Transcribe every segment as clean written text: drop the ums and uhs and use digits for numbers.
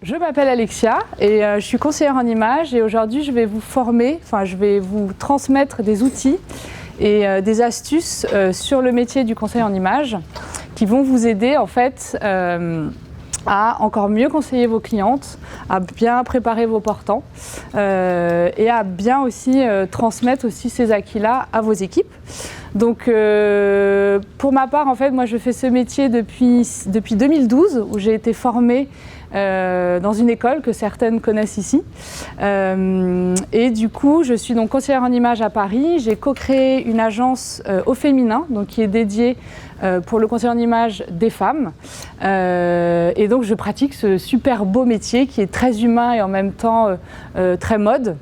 Je m'appelle Alexia et je suis conseillère en images et aujourd'hui je vais vous former, je vais vous transmettre des outils et des astuces sur le métier du conseiller en images qui vont vous aider en fait à encore mieux conseiller vos clientes, à bien préparer vos portants et à bien aussi transmettre aussi ces acquis-là à vos équipes. Donc pour ma part, en fait, moi je fais ce métier depuis 2012 où j'ai été formée dans une école que certaines connaissent ici. Et du coup, je suis donc conseillère en images à Paris. J'ai co-créé une agence au féminin, donc qui est dédiée pour le conseiller en images des femmes. Et donc, je pratique ce super beau métier qui est très humain et en même temps très mode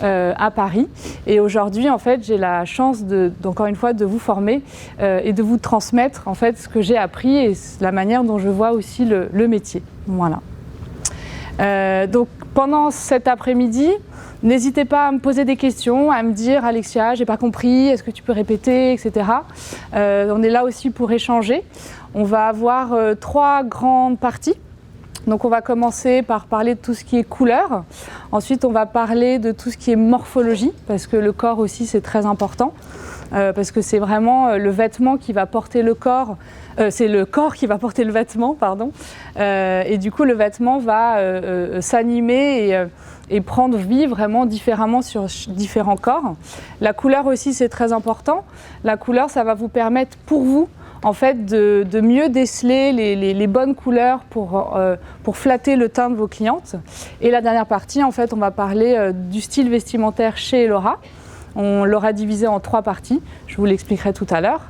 à Paris. Et aujourd'hui, en fait, j'ai la chance encore une fois de vous former et de vous transmettre en fait ce que j'ai appris et la manière dont je vois aussi le métier. Voilà. Donc pendant cet après-midi, n'hésitez pas à me poser des questions, à me dire Alexia, j'ai pas compris, est-ce que tu peux répéter, etc. On est là aussi pour échanger. On va avoir 3 grandes parties. Donc on va commencer par parler de tout ce qui est couleur. Ensuite on va parler de tout ce qui est morphologie, parce que le corps aussi c'est très important. Parce que c'est vraiment le vêtement qui va porter le corps, c'est le corps qui va porter le vêtement, pardon. Et du coup, le vêtement va s'animer et prendre vie vraiment différemment sur différents corps. La couleur aussi, c'est très important. La couleur, ça va vous permettre pour vous, en fait, de mieux déceler les bonnes couleurs pour flatter le teint de vos clientes. Et la dernière partie, en fait, on va parler du style vestimentaire chez Elora. On l'aura divisé en 3 parties, je vous l'expliquerai tout à l'heure.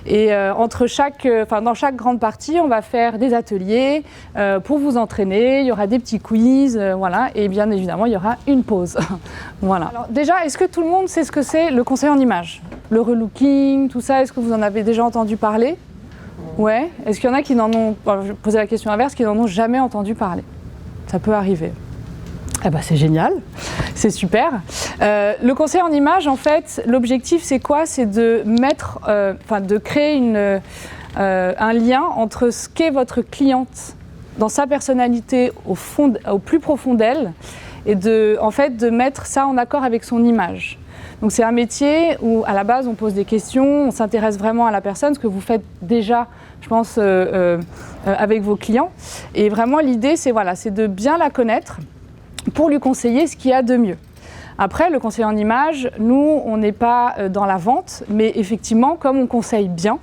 Et dans chaque grande partie, on va faire des ateliers pour vous entraîner, il y aura des petits quiz, voilà, et bien évidemment, il y aura une pause. Voilà. Alors, déjà, est-ce que tout le monde sait ce que c'est le conseil en images? Le relooking, tout ça, est-ce que vous en avez déjà entendu parler? Ouais. Est-ce qu'il y en a qui n'en ont, je vais poser la question inverse, qui n'en ont jamais entendu parler? Ça peut arriver. Eh ben, c'est génial, c'est super. Le conseil en images, en fait, l'objectif c'est quoi? C'est de de créer un lien entre ce qu'est votre cliente dans sa personnalité au plus profond d'elle et de mettre ça en accord avec son image. Donc c'est un métier où à la base on pose des questions, on s'intéresse vraiment à la personne, ce que vous faites déjà, je pense, avec vos clients. Et vraiment l'idée c'est de bien la connaître pour lui conseiller ce qu'il y a de mieux. Après, le conseiller en images, nous, on n'est pas dans la vente, mais effectivement, comme on conseille bien,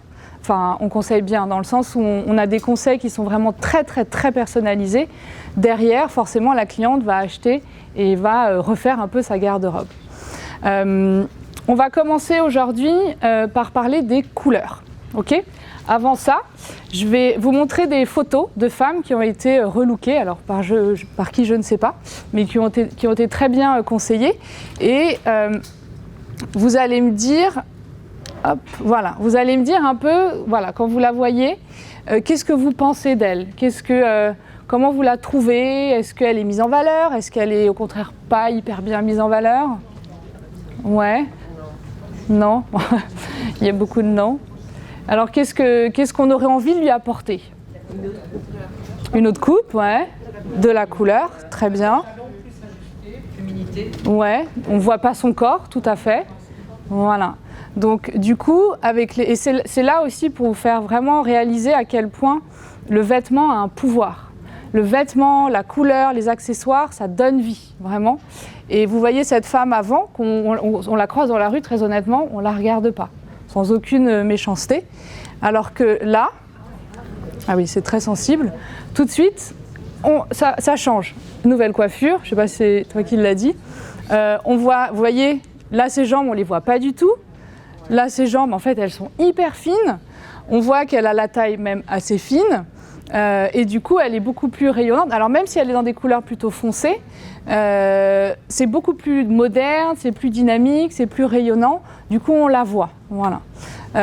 on conseille bien dans le sens où on a des conseils qui sont vraiment très, très, très personnalisés. Derrière, forcément, la cliente va acheter et va refaire un peu sa garde-robe. On va commencer aujourd'hui par parler des couleurs. Okay ? Avant ça, je vais vous montrer des photos de femmes qui ont été relookées, alors par qui je ne sais pas, mais qui ont été très bien conseillées. Et vous allez me dire, vous allez me dire un peu, quand vous la voyez, qu'est-ce que vous pensez d'elle? Comment vous la trouvez? Est-ce qu'elle est mise en valeur? Est-ce qu'elle est au contraire pas hyper bien mise en valeur? Ouais? Non? Il y a beaucoup de non. Alors, qu'est-ce qu'on aurait envie de lui apporter? Une autre coupe, ouais. De la couleur, très bien. Ouais, on ne voit pas son corps, tout à fait. Voilà. Donc, du coup, et c'est là aussi pour vous faire vraiment réaliser à quel point le vêtement a un pouvoir. Le vêtement, la couleur, les accessoires, ça donne vie, vraiment. Et vous voyez cette femme avant, on la croise dans la rue, très honnêtement, on ne la regarde pas. Sans aucune méchanceté, alors que là, ah oui, c'est très sensible, tout de suite, ça change. Nouvelle coiffure, je ne sais pas si c'est toi qui l'as dit, on voit, vous voyez, là ses jambes, on ne les voit pas du tout, là ses jambes, en fait, elles sont hyper fines, on voit qu'elle a la taille même assez fine, et du coup, elle est beaucoup plus rayonnante. Alors même si elle est dans des couleurs plutôt foncées, c'est beaucoup plus moderne, c'est plus dynamique, c'est plus rayonnant. Du coup, on la voit. Voilà.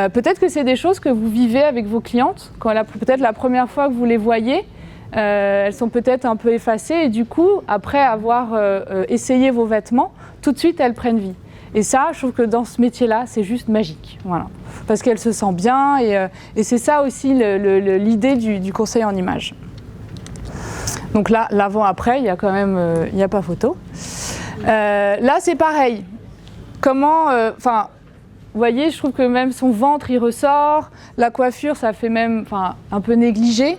Peut-être que c'est des choses que vous vivez avec vos clientes. Peut-être la première fois que vous les voyez, elles sont peut-être un peu effacées. Et du coup, après avoir essayé vos vêtements, tout de suite, elles prennent vie. Et ça, je trouve que dans ce métier-là, c'est juste magique. Voilà. Parce qu'elle se sent bien et c'est ça aussi l'idée du conseil en images. Donc là, l'avant-après, il y a quand même, il n'y a pas photo. Là, c'est pareil. Comment, vous voyez, je trouve que même son ventre, il ressort. La coiffure, ça fait même un peu négligé.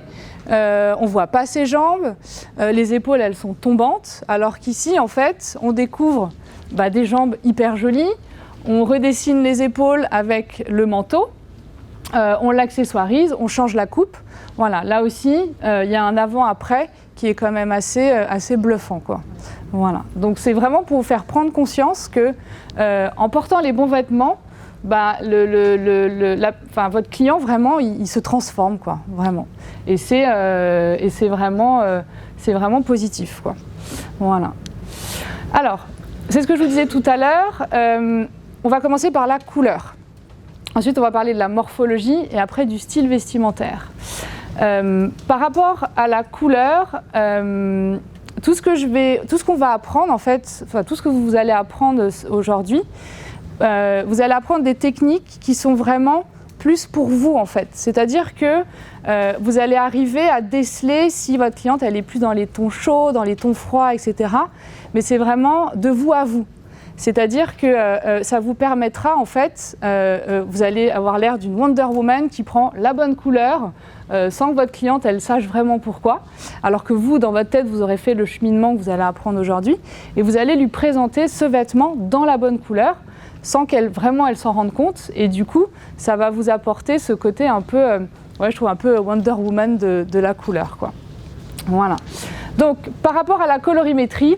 On ne voit pas ses jambes. Les épaules, elles sont tombantes. Alors qu'ici, en fait, on découvre des jambes hyper jolies. On redessine les épaules avec le manteau. On l'accessoirise, on change la coupe. Voilà, là aussi, il y a un avant-après qui est quand même assez bluffant, quoi. Voilà. Donc c'est vraiment pour vous faire prendre conscience que en portant les bons vêtements, votre client vraiment il se transforme, quoi, vraiment. Et c'est vraiment positif, quoi. Voilà. Alors, c'est ce que je vous disais tout à l'heure. On va commencer par la couleur. Ensuite, on va parler de la morphologie et après du style vestimentaire. Par rapport à la couleur, tout ce qu'on va apprendre en fait, tout ce que vous allez apprendre aujourd'hui, vous allez apprendre des techniques qui sont vraiment plus pour vous en fait. C'est-à-dire que vous allez arriver à déceler si votre cliente elle est plus dans les tons chauds, dans les tons froids, etc. Mais c'est vraiment de vous à vous. C'est-à-dire que ça vous permettra, en fait, vous allez avoir l'air d'une Wonder Woman qui prend la bonne couleur sans que votre cliente, elle sache vraiment pourquoi. Alors que vous, dans votre tête, vous aurez fait le cheminement que vous allez apprendre aujourd'hui. Et vous allez lui présenter ce vêtement dans la bonne couleur sans qu'elle s'en rende compte. Et du coup, ça va vous apporter ce côté un peu, je trouve un peu Wonder Woman de la couleur, quoi. Voilà. Donc, par rapport à la colorimétrie,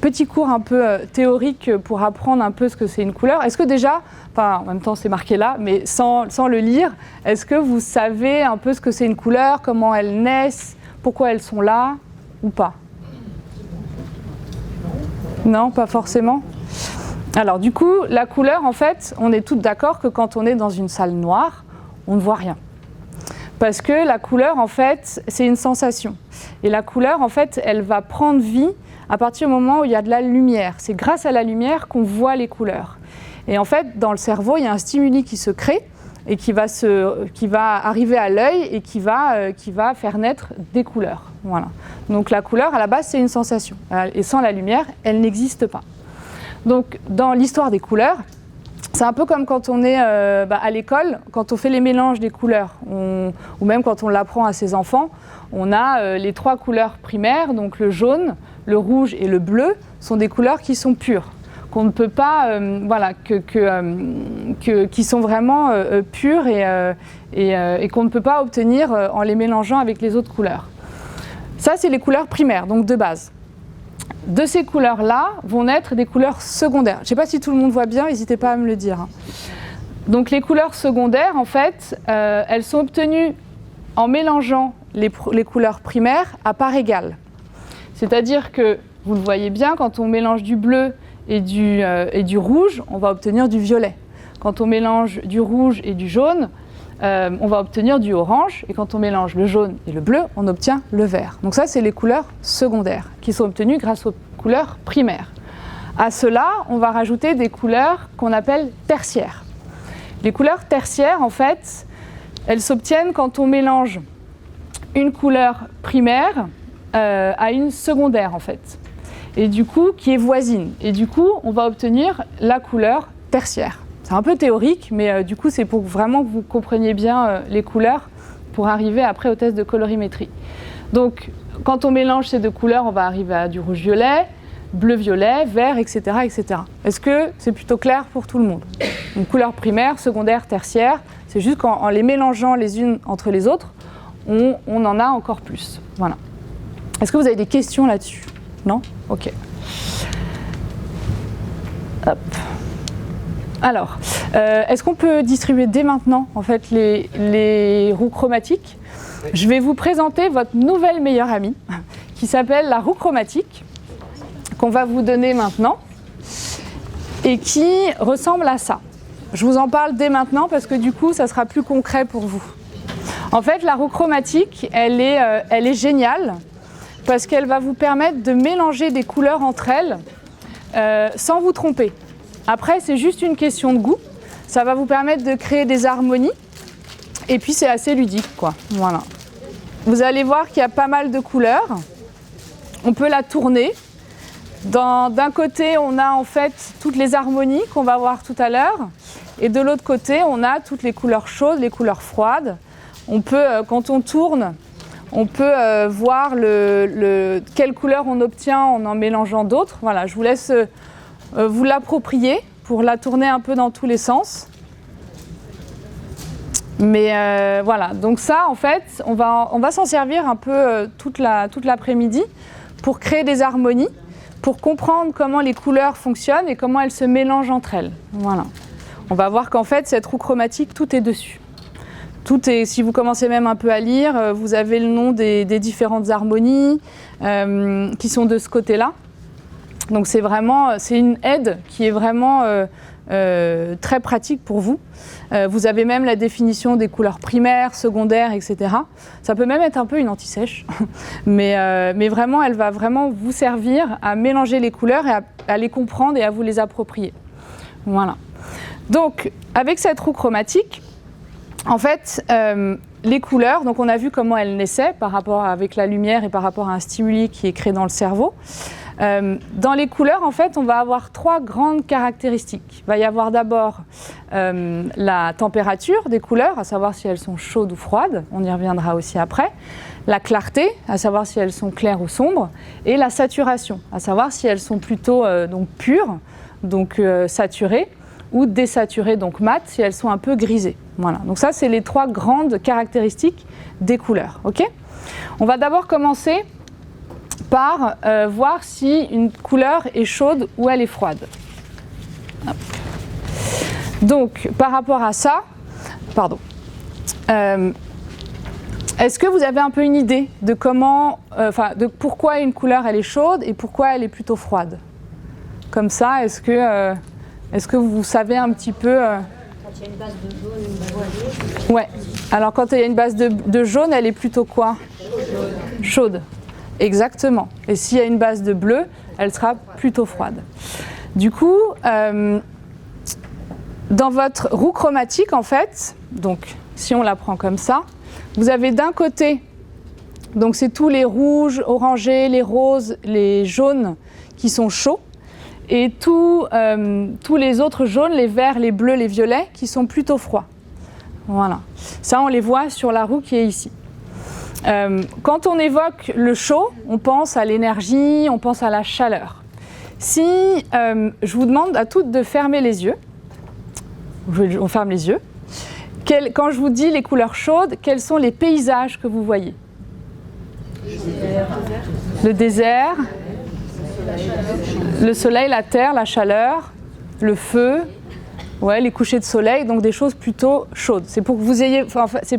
petit cours un peu théorique pour apprendre un peu ce que c'est une couleur. Est-ce que déjà, en même temps c'est marqué là, mais sans le lire, est-ce que vous savez un peu ce que c'est une couleur, comment elles naissent, pourquoi elles sont là ou pas? Non, pas forcément. Alors du coup, la couleur, en fait, on est toutes d'accord que quand on est dans une salle noire, on ne voit rien. Parce que la couleur, en fait, c'est une sensation. Et la couleur, en fait, elle va prendre vie à partir du moment où il y a de la lumière. C'est grâce à la lumière qu'on voit les couleurs. Et en fait, dans le cerveau, il y a un stimuli qui se crée et qui va arriver à l'œil et qui va faire naître des couleurs. Voilà. Donc la couleur, à la base, c'est une sensation. Et sans la lumière, elle n'existe pas. Donc dans l'histoire des couleurs, c'est un peu comme quand on est à l'école, quand on fait les mélanges des couleurs, ou même quand on l'apprend à ses enfants, on a les 3 couleurs primaires, donc le jaune, le rouge et le bleu, sont des couleurs qui sont pures, qu'on ne peut pas, qui sont vraiment pures et qu'on ne peut pas obtenir en les mélangeant avec les autres couleurs. Ça, c'est les couleurs primaires, donc de base. De ces couleurs-là vont naître des couleurs secondaires. Je ne sais pas si tout le monde voit bien, n'hésitez pas à me le dire. Donc les couleurs secondaires, en fait, elles sont obtenues en mélangeant les couleurs primaires à parts égales. C'est-à-dire que, vous le voyez bien, quand on mélange du bleu et du rouge, on va obtenir du violet. Quand on mélange du rouge et du jaune, on va obtenir du orange. Et quand on mélange le jaune et le bleu, on obtient le vert. Donc ça, c'est les couleurs secondaires qui sont obtenues grâce aux couleurs primaires. À cela, on va rajouter des couleurs qu'on appelle tertiaires. Les couleurs tertiaires, en fait, elles s'obtiennent quand on mélange une couleur primaire à une secondaire, en fait. Et du coup, qui est voisine. Et du coup, on va obtenir la couleur tertiaire. C'est un peu théorique, mais du coup, c'est pour vraiment que vous compreniez bien les couleurs pour arriver après au test de colorimétrie. Donc, quand on mélange ces 2 couleurs, on va arriver à du rouge-violet, bleu-violet, vert, etc., etc. Est-ce que c'est plutôt clair pour tout le monde? Donc, couleur primaire, secondaire, tertiaire, c'est juste qu'en les mélangeant les unes entre les autres, on en a encore plus. Voilà. Est-ce que vous avez des questions là-dessus? Non? Ok. Hop. Alors, est-ce qu'on peut distribuer dès maintenant en fait, les roues chromatiques? Je vais vous présenter votre nouvelle meilleure amie qui s'appelle la roue chromatique, qu'on va vous donner maintenant et qui ressemble à ça. Je vous en parle dès maintenant parce que du coup, ça sera plus concret pour vous. En fait, la roue chromatique, elle est géniale parce qu'elle va vous permettre de mélanger des couleurs entre elles sans vous tromper. Après, c'est juste une question de goût. Ça va vous permettre de créer des harmonies. Et puis, c'est assez ludique, quoi. Voilà. Vous allez voir qu'il y a pas mal de couleurs. on peut la tourner. D'un côté, on a en fait toutes les harmonies qu'on va voir tout à l'heure, et de l'autre côté, on a toutes les couleurs chaudes, les couleurs froides. On peut, quand on tourne, on peut voir quelle couleur on obtient en mélangeant d'autres. Voilà, je vous laisse vous l'approprier pour la tourner un peu dans tous les sens. Mais voilà, donc ça, en fait, on va s'en servir un peu toute l'après-midi pour créer des harmonies, pour comprendre comment les couleurs fonctionnent et comment elles se mélangent entre elles. Voilà. On va voir qu'en fait, cette roue chromatique, tout est dessus. Tout est, si vous commencez même un peu à lire, vous avez le nom des différentes harmonies qui sont de ce côté-là. Donc c'est une aide qui est vraiment très pratique pour vous. Vous avez même la définition des couleurs primaires, secondaires, etc. Ça peut même être un peu une anti-sèche, mais vraiment, elle va vraiment vous servir à mélanger les couleurs et à les comprendre et à vous les approprier. Voilà. Donc, avec cette roue chromatique, en fait, les couleurs, donc on a vu comment elles naissaient par rapport avec la lumière et par rapport à un stimuli qui est créé dans le cerveau. Dans les couleurs, en fait, on va avoir 3 grandes caractéristiques. Il va y avoir d'abord la température des couleurs, à savoir si elles sont chaudes ou froides, on y reviendra aussi après. La clarté, à savoir si elles sont claires ou sombres. Et la saturation, à savoir si elles sont plutôt donc pures, donc saturées, ou désaturées, donc mates, si elles sont un peu grisées. Voilà. Donc ça, c'est les 3 grandes caractéristiques des couleurs. Okay ? On va d'abord commencer par voir si une couleur est chaude ou elle est froide. Hop. Donc, par rapport à ça, est-ce que vous avez un peu une idée de de pourquoi une couleur elle est chaude et pourquoi elle est plutôt froide? Comme ça, est-ce que vous savez un petit peu Quand il y a une base de jaune et une base de bleu. Ouais. Alors quand il y a une base de jaune, elle est plutôt quoi? Chaude. Exactement. Et s'il y a une base de bleu, elle sera plutôt froide. Du coup, dans votre roue chromatique, en fait, donc si on la prend comme ça, vous avez d'un côté, donc c'est tous les rouges, orangés, les roses, les jaunes qui sont chauds, et tous les autres jaunes, les verts, les bleus, les violets qui sont plutôt froids. Voilà. Ça, on les voit sur la roue qui est ici. Quand on évoque le chaud, on pense à l'énergie, on pense à la chaleur. Si je vous demande à toutes de fermer les yeux, on ferme les yeux. Quand je vous dis les couleurs chaudes, quels sont les paysages que vous voyez? Le désert, le soleil, la terre, la chaleur, le feu, ouais, les couchers de soleil, donc des choses plutôt chaudes. C'est pour que vous ayez,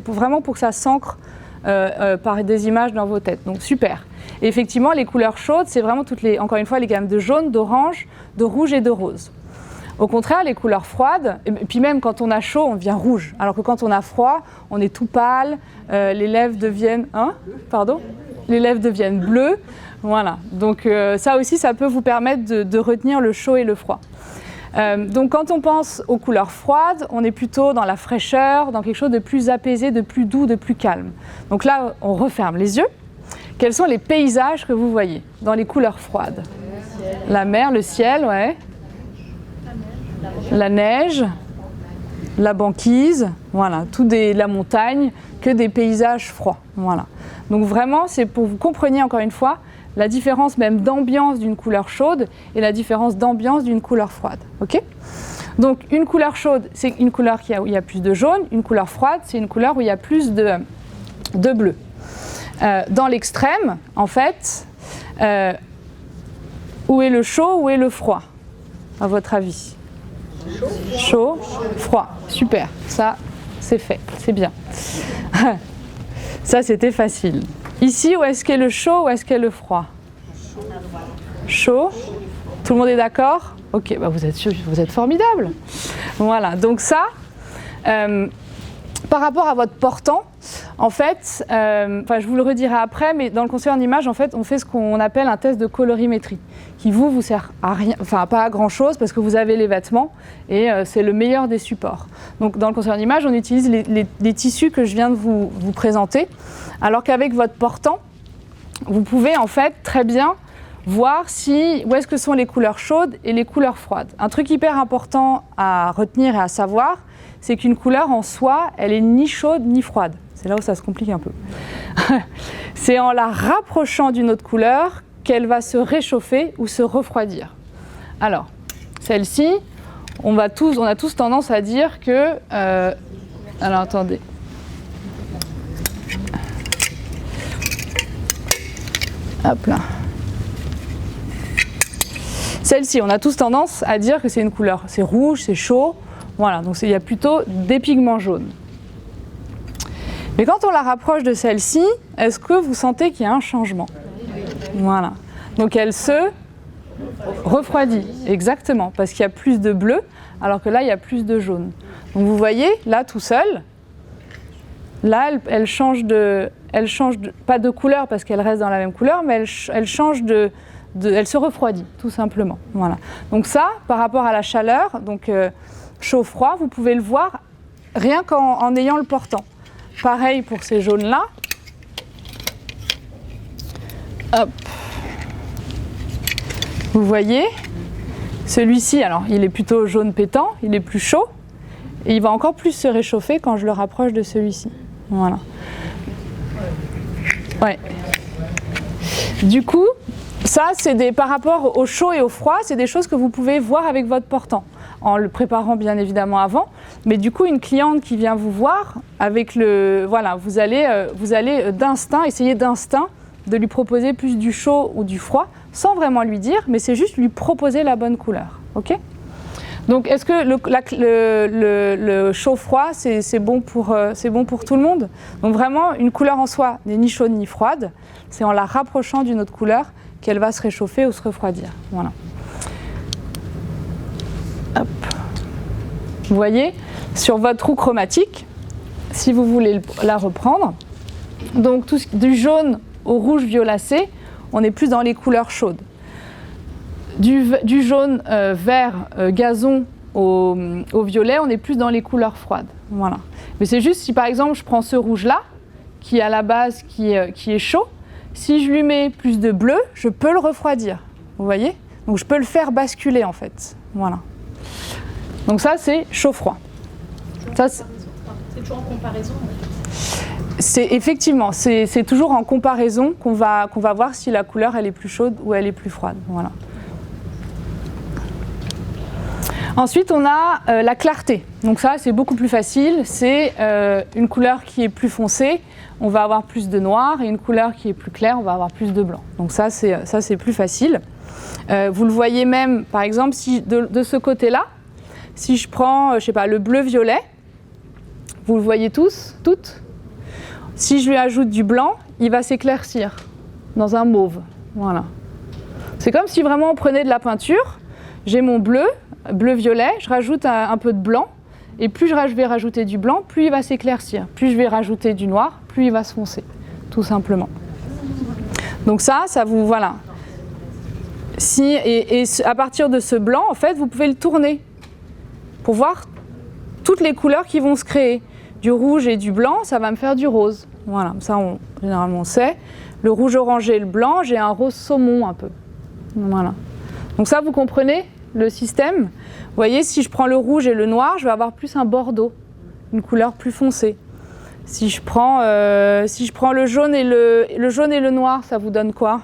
vraiment pour que ça s'ancre par des images dans vos têtes. Donc super. Et effectivement, les couleurs chaudes, c'est vraiment encore une fois, les gammes de jaune, d'orange, de rouge et de rose. Au contraire, les couleurs froides, et puis même quand on a chaud, on devient rouge. Alors que quand on a froid, on est tout pâle, les lèvres deviennent... Les lèvres deviennent bleues. Voilà. Donc ça aussi, ça peut vous permettre de retenir le chaud et le froid. Donc quand on pense aux couleurs froides, on est plutôt dans la fraîcheur, dans quelque chose de plus apaisé, de plus doux, de plus calme. Donc là, on referme les yeux. Quels sont les paysages que vous voyez dans les couleurs froides? La mer, le ciel, ouais. La neige, la banquise, voilà, la montagne, que des paysages froids. Voilà. Donc vraiment, c'est pour que vous compreniez encore une fois la différence même d'ambiance d'une couleur chaude et la différence d'ambiance d'une couleur froide. Okay ? Donc une couleur chaude, c'est une couleur où il y a plus de jaune, une couleur froide, c'est une couleur où il y a plus de bleu. Dans l'extrême, en fait, où est le chaud, où est le froid, à votre avis? Chaud, froid, super, ça c'est fait, c'est bien. Ça c'était facile. Ici, où est-ce qu'est le chaud, où est-ce qu'est le froid? Chaud. Tout le monde est d'accord? Ok, bah vous êtes formidable. Voilà, donc ça, par rapport à votre portant, en fait, je vous le redirai après, mais dans le conseil en images, en fait, on fait ce qu'on appelle un test de colorimétrie, qui vous sert à rien, enfin pas à grand chose, parce que vous avez les vêtements, et c'est le meilleur des supports. Donc dans le conseil en images, on utilise les tissus que je viens de vous présenter, alors qu'avec votre portant, vous pouvez en fait très bien voir où est-ce que sont les couleurs chaudes et les couleurs froides. Un truc hyper important à retenir et à savoir, c'est qu'une couleur en soi, elle est ni chaude ni froide. C'est là où ça se complique un peu. C'est en la rapprochant d'une autre couleur qu'elle va se réchauffer ou se refroidir. Alors, celle-ci, on a tous tendance à dire que... alors, attendez. Hop là. Celle-ci, on a tous tendance à dire que c'est une couleur, c'est rouge, c'est chaud, voilà, donc il y a plutôt des pigments jaunes. Mais quand on la rapproche de celle-ci, est-ce que vous sentez qu'il y a un changement? Voilà, donc elle se refroidit, exactement, parce qu'il y a plus de bleu, alors que là, il y a plus de jaune. Donc vous voyez, là, tout seul, là, elle change pas de couleur parce qu'elle reste dans la même couleur, mais elle change elle se refroidit, tout simplement. Voilà. Donc ça, par rapport à la chaleur, donc chaud-froid, vous pouvez le voir rien qu'en ayant le portant. Pareil pour ces jaunes-là. Hop. Vous voyez, celui-ci, alors il est plutôt jaune pétant, il est plus chaud, et il va encore plus se réchauffer quand je le rapproche de celui-ci. Voilà. Ouais. Du coup, ça, par rapport au chaud et au froid, c'est des choses que vous pouvez voir avec votre portant, en le préparant bien évidemment avant. Mais du coup, une cliente qui vient vous voir, vous allez d'instinct, essayer d'instinct de lui proposer plus du chaud ou du froid, sans vraiment lui dire, mais c'est juste lui proposer la bonne couleur. Ok ? Donc, est-ce que le chaud-froid, c'est bon pour tout le monde? Donc vraiment, une couleur en soi n'est ni chaude ni froide, c'est en la rapprochant d'une autre couleur qu'elle va se réchauffer ou se refroidir. Voilà. Hop. Vous voyez, sur votre roue chromatique, si vous voulez la reprendre, donc du jaune au rouge violacé, on est plus dans les couleurs chaudes. Du jaune vert gazon au violet, on est plus dans les couleurs froides. Voilà. Mais c'est juste si par exemple je prends ce rouge-là, qui est à la base qui est chaud, si je lui mets plus de bleu, je peux le refroidir. Vous voyez ? Donc je peux le faire basculer en fait. Voilà. Donc ça c'est chaud-froid. Ça, c'est toujours en comparaison. Effectivement, c'est toujours en comparaison qu'on va voir si la couleur elle est plus chaude ou elle est plus froide. Voilà. Ensuite, on a la clarté. Donc ça, c'est beaucoup plus facile. C'est une couleur qui est plus foncée, on va avoir plus de noir, et une couleur qui est plus claire, on va avoir plus de blanc. Donc ça, c'est plus facile. Vous le voyez même, par exemple, si de ce côté-là, si je prends, je sais pas, le bleu-violet, vous le voyez toutes. Si je lui ajoute du blanc, il va s'éclaircir dans un mauve. Voilà. C'est comme si vraiment on prenait de la peinture, j'ai mon bleu-violet, je rajoute un peu de blanc, et plus je vais rajouter du blanc, plus il va s'éclaircir. Plus je vais rajouter du noir, plus il va se foncer, tout simplement. Donc ça vous, voilà. Et à partir de ce blanc, en fait, vous pouvez le tourner pour voir toutes les couleurs qui vont se créer. Du rouge et du blanc, ça va me faire du rose. Voilà, ça généralement on sait. Le rouge orangé et le blanc, j'ai un rose saumon un peu. Voilà. Donc ça, vous comprenez le système? Vous voyez, si je prends le rouge et le noir, je vais avoir plus un bordeaux, une couleur plus foncée. Si je prends le jaune et le noir, ça vous donne quoi?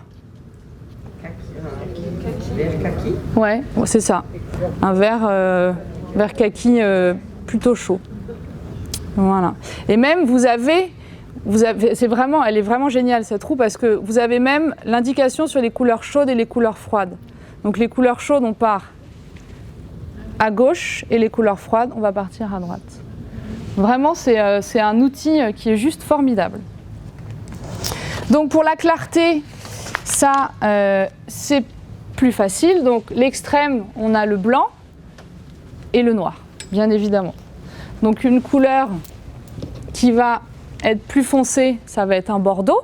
Vert kaki. Ouais, c'est ça. Un vert kaki plutôt chaud. Voilà. Et même elle est vraiment géniale cette roue parce que vous avez même l'indication sur les couleurs chaudes et les couleurs froides. Donc les couleurs chaudes, on part à gauche et les couleurs froides, on va partir à droite. Vraiment, c'est un outil qui est juste formidable. Donc pour la clarté, ça, c'est plus facile. Donc l'extrême, on a le blanc et le noir, bien évidemment. Donc une couleur qui va être plus foncée, ça va être un bordeaux.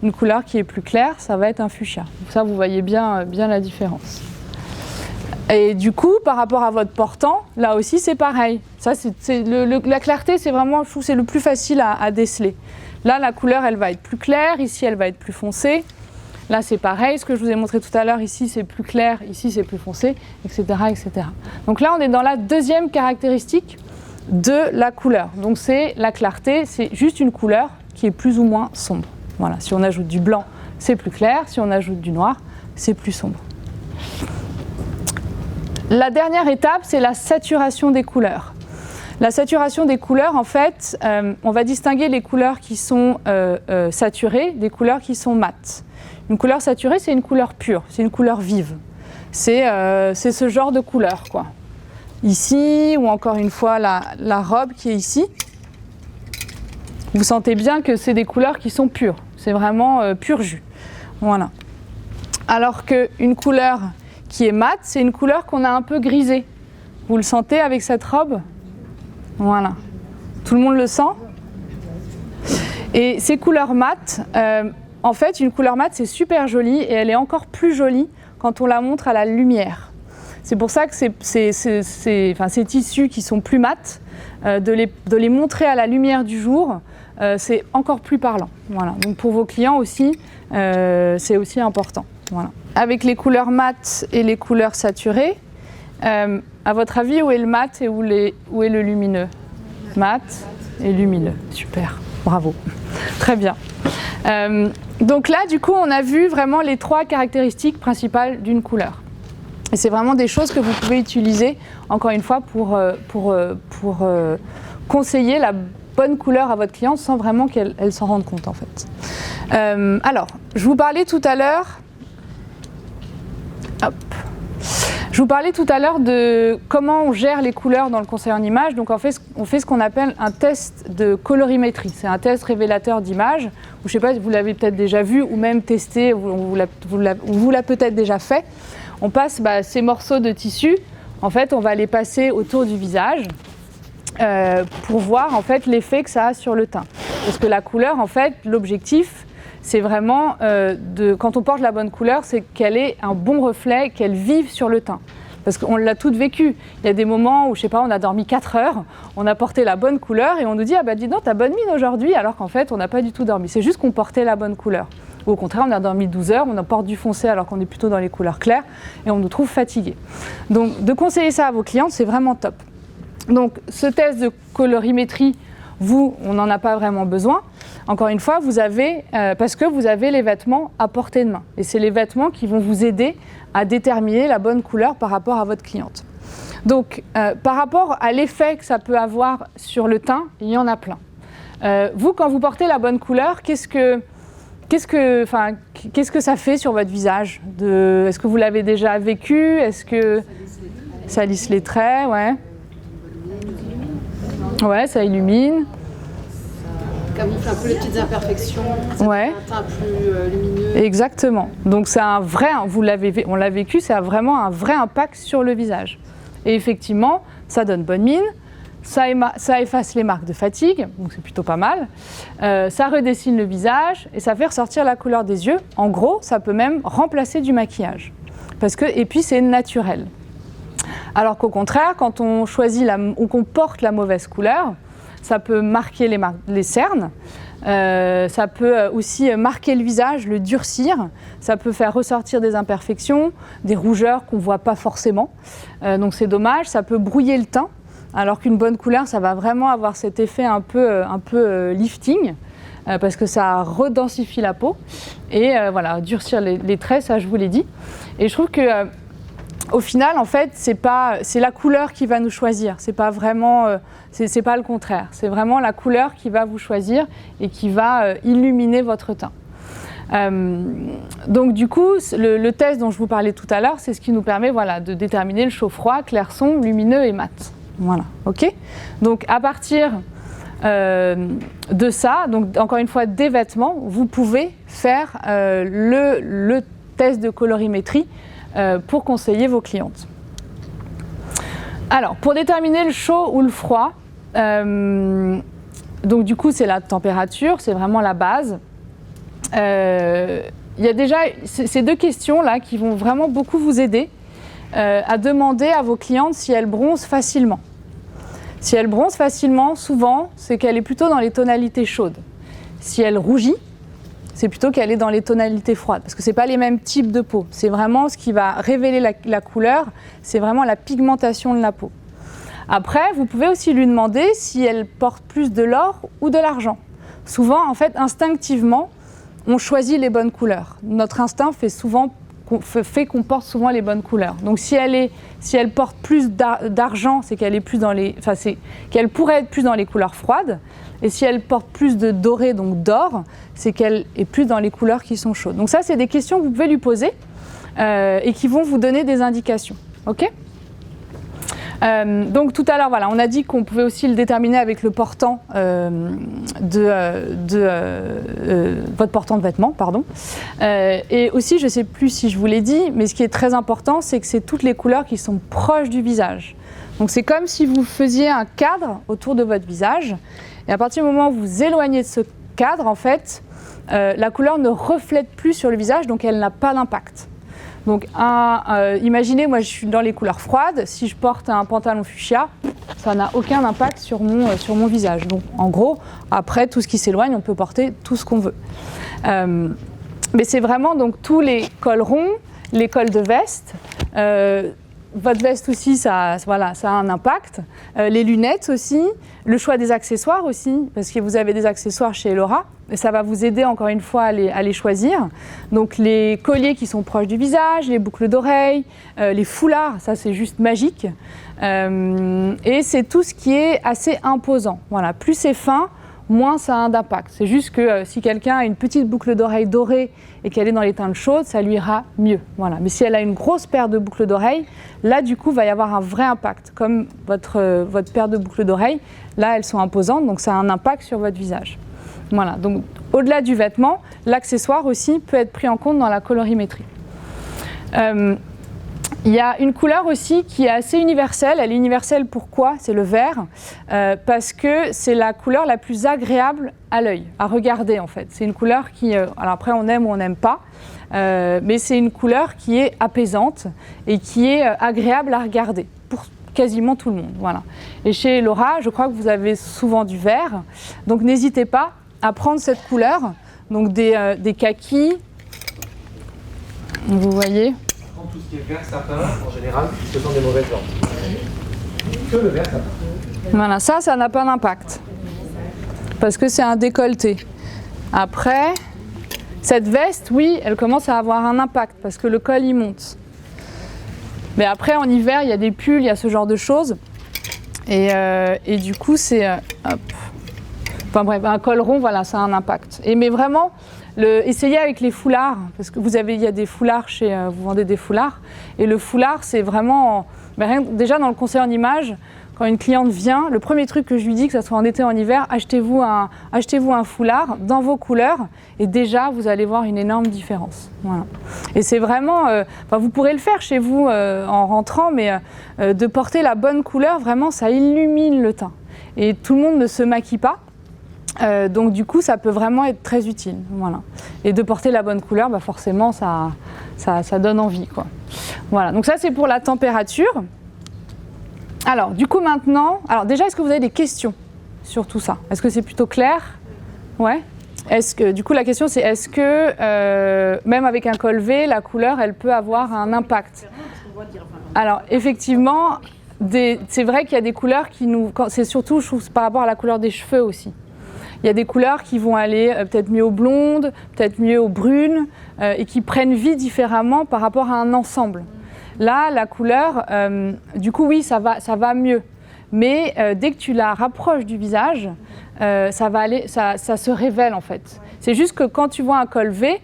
Une couleur qui est plus claire, ça va être un fuchsia. Ça, vous voyez bien la différence. Et du coup, par rapport à votre portant, là aussi, c'est pareil. Ça, la clarté, c'est vraiment, je trouve, c'est le plus facile à déceler. Là, la couleur, elle va être plus claire. Ici, elle va être plus foncée. Là, c'est pareil, ce que je vous ai montré tout à l'heure, ici c'est plus clair, ici c'est plus foncé, etc., etc. Donc là, on est dans la deuxième caractéristique de la couleur. Donc c'est la clarté, c'est juste une couleur qui est plus ou moins sombre. Voilà, si on ajoute du blanc, c'est plus clair, si on ajoute du noir, c'est plus sombre. La dernière étape, c'est la saturation des couleurs. La saturation des couleurs, en fait, on va distinguer les couleurs qui sont saturées des couleurs qui sont mates. Une couleur saturée, c'est une couleur pure, c'est une couleur vive. C'est ce genre de couleur, quoi. Ici, ou encore une fois, la robe qui est ici. Vous sentez bien que c'est des couleurs qui sont pures. C'est vraiment pur jus. Voilà. Alors qu'une couleur qui est mate, c'est une couleur qu'on a un peu grisée. Vous le sentez avec cette robe ? Voilà. Tout le monde le sent ? Et ces couleurs mates, en fait, une couleur mate, c'est super joli et elle est encore plus jolie quand on la montre à la lumière. C'est pour ça que ces tissus qui sont plus mats, de les montrer à la lumière du jour, c'est encore plus parlant. Voilà. Donc pour vos clients aussi, c'est aussi important. Voilà. Avec les couleurs mates et les couleurs saturées, à votre avis, où est le mat et où est le lumineux ? Mat et lumineux. Super, bravo. Très bien. Donc là, du coup, on a vu vraiment les 3 caractéristiques principales d'une couleur. Et c'est vraiment des choses que vous pouvez utiliser, encore une fois, pour conseiller la bonne couleur à votre cliente sans vraiment qu'elle s'en rende compte, en fait. Alors, je vous parlais tout à l'heure... Hop. Je vous parlais tout à l'heure de comment on gère les couleurs dans le conseil en images. Donc, on fait ce qu'on appelle un test de colorimétrie. C'est un test révélateur d'images. Je ne sais pas si vous l'avez peut-être déjà vu ou même testé, ou vous l'a peut-être déjà fait. On passe ces morceaux de tissu, en fait, on va les passer autour du visage pour voir en fait l'effet que ça a sur le teint. Parce que la couleur, en fait, l'objectif, c'est vraiment, quand on porte la bonne couleur, c'est qu'elle ait un bon reflet, qu'elle vive sur le teint. Parce qu'on l'a toutes vécu. Il y a des moments où, je sais pas, on a dormi 4 heures, on a porté la bonne couleur et on nous dit « Ah bah dis donc, t'as bonne mine aujourd'hui », alors qu'en fait, on n'a pas du tout dormi. C'est juste qu'on portait la bonne couleur. Ou au contraire, on a dormi 12 heures, on porte du foncé alors qu'on est plutôt dans les couleurs claires et on nous trouve fatigués. Donc, de conseiller ça à vos clients, c'est vraiment top. Donc, ce test de colorimétrie, on n'en a pas vraiment besoin. Encore une fois, parce que vous avez les vêtements à portée de main. Et c'est les vêtements qui vont vous aider à déterminer la bonne couleur par rapport à votre cliente. Donc, par rapport à l'effet que ça peut avoir sur le teint, il y en a plein. Vous, quand vous portez la bonne couleur, qu'est-ce que ça fait sur votre visage ? Est-ce que vous l'avez déjà vécu ? Est-ce que ça lisse les traits ? Ouais. Ouais, ça illumine. Ça camoufle un peu les petites imperfections. Ouais. Un teint plus lumineux. Exactement. Donc c'est on l'a vécu, c'est vraiment un vrai impact sur le visage. Et effectivement, ça donne bonne mine, ça efface les marques de fatigue, donc c'est plutôt pas mal. Ça redessine le visage et ça fait ressortir la couleur des yeux. En gros, ça peut même remplacer du maquillage. Et puis c'est naturel. Alors qu'au contraire, quand on choisit ou qu'on porte la mauvaise couleur, ça peut marquer les cernes, ça peut aussi marquer le visage, le durcir, ça peut faire ressortir des imperfections, des rougeurs qu'on ne voit pas forcément. Donc c'est dommage, ça peut brouiller le teint, alors qu'une bonne couleur, ça va vraiment avoir cet effet un peu lifting, parce que ça redensifie la peau et durcir les traits, ça je vous l'ai dit. Et je trouve que au final, en fait, c'est la couleur qui va nous choisir. C'est pas vraiment, c'est pas le contraire. C'est vraiment la couleur qui va vous choisir et qui va illuminer votre teint. Donc du coup, le test dont je vous parlais tout à l'heure, c'est ce qui nous permet de déterminer le chaud-froid, clair-sombre, lumineux et mat. Voilà, ok ? Donc à partir de ça, donc encore une fois des vêtements, vous pouvez faire le test de colorimétrie pour conseiller vos clientes. Alors, pour déterminer le chaud ou le froid, donc du coup c'est la température, c'est vraiment la base. Il y a déjà ces 2 questions-là qui vont vraiment beaucoup vous aider à demander à vos clientes si elles bronzent facilement. Si elles bronzent facilement, souvent, c'est qu'elle est plutôt dans les tonalités chaudes. Si elle rougit, c'est plutôt qu'elle est dans les tonalités froides, parce que ce n'est pas les mêmes types de peau. C'est vraiment ce qui va révéler la couleur, c'est vraiment la pigmentation de la peau. Après, vous pouvez aussi lui demander si elle porte plus de l'or ou de l'argent. Souvent, en fait, instinctivement, on choisit les bonnes couleurs. Notre instinct fait qu'on porte souvent les bonnes couleurs. Donc si elle porte plus d'argent, c'est qu'elle est plus dans les, enfin c'est qu'elle pourrait être plus dans les couleurs froides. Et si elle porte plus de doré, donc d'or, c'est qu'elle est plus dans les couleurs qui sont chaudes. Donc ça, c'est des questions que vous pouvez lui poser et qui vont vous donner des indications. Ok ? Donc tout à l'heure, voilà, on a dit qu'on pouvait aussi le déterminer avec le portant votre portant de vêtements, pardon. Et aussi, je ne sais plus si je vous l'ai dit, mais ce qui est très important, c'est que c'est toutes les couleurs qui sont proches du visage. Donc c'est comme si vous faisiez un cadre autour de votre visage, et à partir du moment où vous vous éloignez de ce cadre, en fait, la couleur ne reflète plus sur le visage, donc elle n'a pas d'impact. Donc, imaginez, moi je suis dans les couleurs froides, si je porte un pantalon fuchsia, ça n'a aucun impact sur mon visage. Donc, en gros, après, tout ce qui s'éloigne, on peut porter tout ce qu'on veut. Mais c'est vraiment donc tous les cols ronds, les cols de veste. Votre veste aussi, ça a un impact. Les lunettes aussi, le choix des accessoires aussi, parce que vous avez des accessoires chez Laura, et ça va vous aider encore une fois à les choisir. Donc les colliers qui sont proches du visage, les boucles d'oreilles, les foulards, ça c'est juste magique. Et c'est tout ce qui est assez imposant. Voilà, plus c'est fin, moins ça a d'impact. C'est juste que si quelqu'un a une petite boucle d'oreille dorée et qu'elle est dans les teintes chaudes, ça lui ira mieux. Voilà. Mais si elle a une grosse paire de boucles d'oreilles, là du coup, il va y avoir un vrai impact. Comme votre paire de boucles d'oreilles, là elles sont imposantes, donc ça a un impact sur votre visage. Voilà. Donc au-delà du vêtement, l'accessoire aussi peut être pris en compte dans la colorimétrie. Il y a une couleur aussi qui est assez universelle. Elle est universelle pourquoi ? C'est le vert, parce que c'est la couleur la plus agréable à l'œil, à regarder en fait. C'est une couleur qui, alors après on aime ou on n'aime pas, mais c'est une couleur qui est apaisante et qui est agréable à regarder pour quasiment tout le monde. Voilà. Et chez Laura, je crois que vous avez souvent du vert, donc n'hésitez pas à prendre cette couleur, donc des kakis, vous voyez. Tout ce qui est vert sapin, en général, ce sont des mauvaises ventes. Que le vert sapin. Voilà, ça n'a pas d'impact. Parce que c'est un décolleté. Après, cette veste, oui, elle commence à avoir un impact parce que le col, il monte. Mais après, en hiver, il y a des pulls, il y a ce genre de choses. Et du coup, c'est... hop. Enfin bref, un col rond, voilà, ça a un impact. Mais vraiment... essayez avec les foulards, parce que il y a des foulards vous vendez des foulards, et le foulard c'est vraiment, déjà dans le conseil en image, quand une cliente vient, le premier truc que je lui dis, que ce soit en été ou en hiver, achetez-vous un foulard dans vos couleurs, et déjà vous allez voir une énorme différence. Voilà. Et c'est vraiment, vous pourrez le faire chez vous en rentrant, mais de porter la bonne couleur, vraiment ça illumine le teint. Et tout le monde ne se maquille pas. Donc du coup ça peut vraiment être très utile, voilà. Et de porter la bonne couleur, forcément ça donne envie, quoi. Voilà, donc ça c'est pour la température. Alors du coup maintenant, déjà est-ce que vous avez des questions sur tout ça ? Est-ce que c'est plutôt clair ? Ouais. Du coup la question c'est est-ce que même avec un col V, la couleur elle peut avoir un impact ? Alors effectivement, c'est vrai qu'il y a des couleurs c'est surtout je trouve par rapport à la couleur des cheveux aussi. Il y a des couleurs qui vont aller peut-être mieux aux blondes, peut-être mieux aux brunes, et qui prennent vie différemment par rapport à un ensemble. Là, la couleur, du coup, oui, ça va mieux. Mais dès que tu la rapproches du visage, ça se révèle en fait. C'est juste que quand tu vois un col V,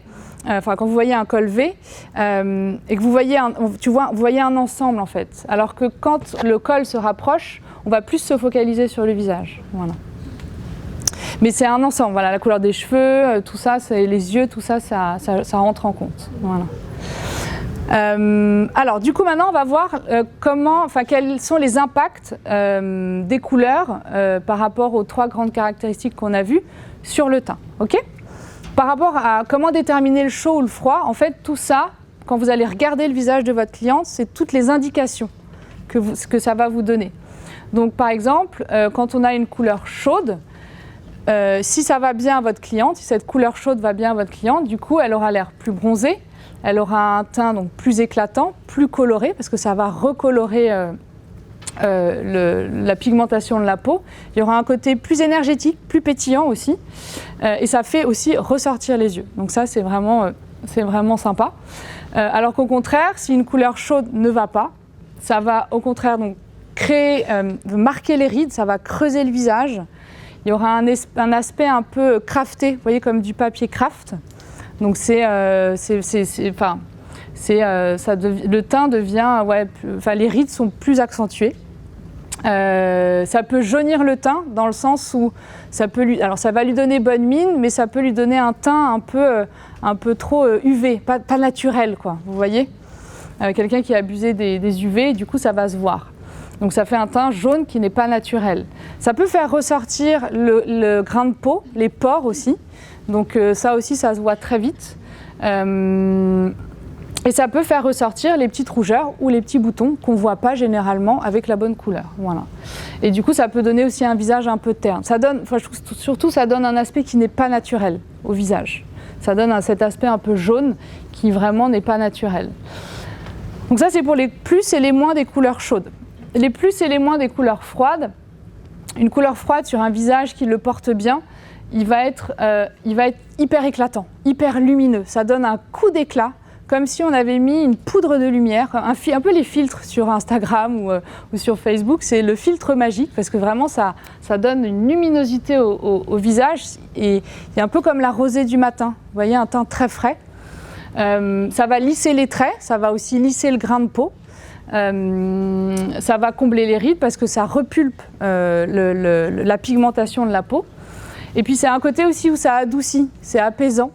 quand vous voyez un col V, et que vous voyez un ensemble en fait. Alors que quand le col se rapproche, on va plus se focaliser sur le visage. Voilà. Mais c'est un ensemble, voilà, la couleur des cheveux, tout ça, les yeux, tout ça, ça rentre en compte. Voilà. Alors, du coup, maintenant, on va voir quels sont les impacts des couleurs par rapport aux 3 grandes caractéristiques qu'on a vues sur le teint. Okay ? Par rapport à comment déterminer le chaud ou le froid, en fait, tout ça, quand vous allez regarder le visage de votre cliente, c'est toutes les indications que ça va vous donner. Donc, par exemple, quand on a une couleur chaude, si ça va bien à votre cliente, si cette couleur chaude va bien à votre cliente, du coup, elle aura l'air plus bronzée, elle aura un teint donc plus éclatant, plus coloré, parce que ça va recolorer la pigmentation de la peau. Il y aura un côté plus énergétique, plus pétillant aussi, et ça fait aussi ressortir les yeux. Donc ça, c'est vraiment sympa. Alors qu'au contraire, si une couleur chaude ne va pas, ça va au contraire donc marquer les rides, ça va creuser le visage. Il y aura un aspect un peu crafté, vous voyez, comme du papier craft. Donc le teint devient, les rides sont plus accentuées. Ça peut jaunir le teint dans le sens où ça va lui donner bonne mine, mais ça peut lui donner un teint un peu trop UV, pas naturel, quoi. Vous voyez, quelqu'un qui a abusé des UV, du coup ça va se voir. Donc ça fait un teint jaune qui n'est pas naturel. Ça peut faire ressortir le grain de peau, les pores aussi. Donc ça aussi, ça se voit très vite. Et ça peut faire ressortir les petites rougeurs ou les petits boutons qu'on ne voit pas généralement avec la bonne couleur. Voilà. Et du coup, ça peut donner aussi un visage un peu terne. Surtout, ça donne un aspect qui n'est pas naturel au visage. Ça donne cet aspect un peu jaune qui vraiment n'est pas naturel. Donc ça, c'est pour les plus et les moins des couleurs chaudes. Les plus et les moins des couleurs froides. Une couleur froide sur un visage qui le porte bien, il va être hyper éclatant, hyper lumineux. Ça donne un coup d'éclat, comme si on avait mis une poudre de lumière, un peu les filtres sur Instagram ou sur Facebook. C'est le filtre magique, parce que vraiment ça donne une luminosité au visage. Et c'est un peu comme la rosée du matin. Vous voyez, un teint très frais. Ça va lisser les traits, ça va aussi lisser le grain de peau. Ça va combler les rides parce que ça repulpe la pigmentation de la peau. Et puis c'est un côté aussi où ça adoucit, c'est apaisant.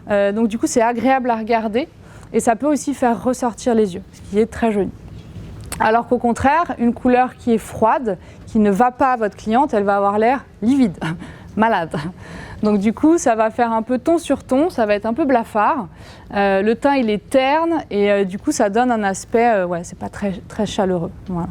Donc du coup c'est agréable à regarder et ça peut aussi faire ressortir les yeux, ce qui est très joli. Alors qu'au contraire, une couleur qui est froide, qui ne va pas à votre cliente, elle va avoir l'air livide, malade. Donc du coup, ça va faire un peu ton sur ton, ça va être un peu blafard. Le teint, il est terne et du coup, ça donne un aspect, c'est pas très, très chaleureux. Voilà.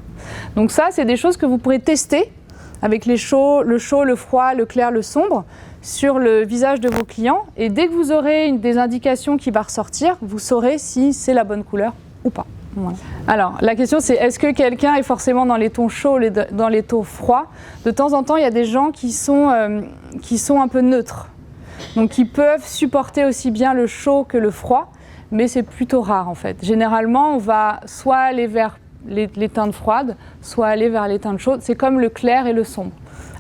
Donc ça, c'est des choses que vous pourrez tester avec le chaud, le froid, le clair, le sombre sur le visage de vos clients. Et dès que vous aurez des indications qui vont ressortir, vous saurez si c'est la bonne couleur ou pas. Voilà. Alors, la question c'est, est-ce que quelqu'un est forcément dans les tons chauds ou dans les tons froids? De temps en temps, il y a des gens qui sont un peu neutres. Donc, qui peuvent supporter aussi bien le chaud que le froid, mais c'est plutôt rare en fait. Généralement, on va soit aller vers les teintes froides, soit aller vers les teintes chaudes. C'est comme le clair et le sombre.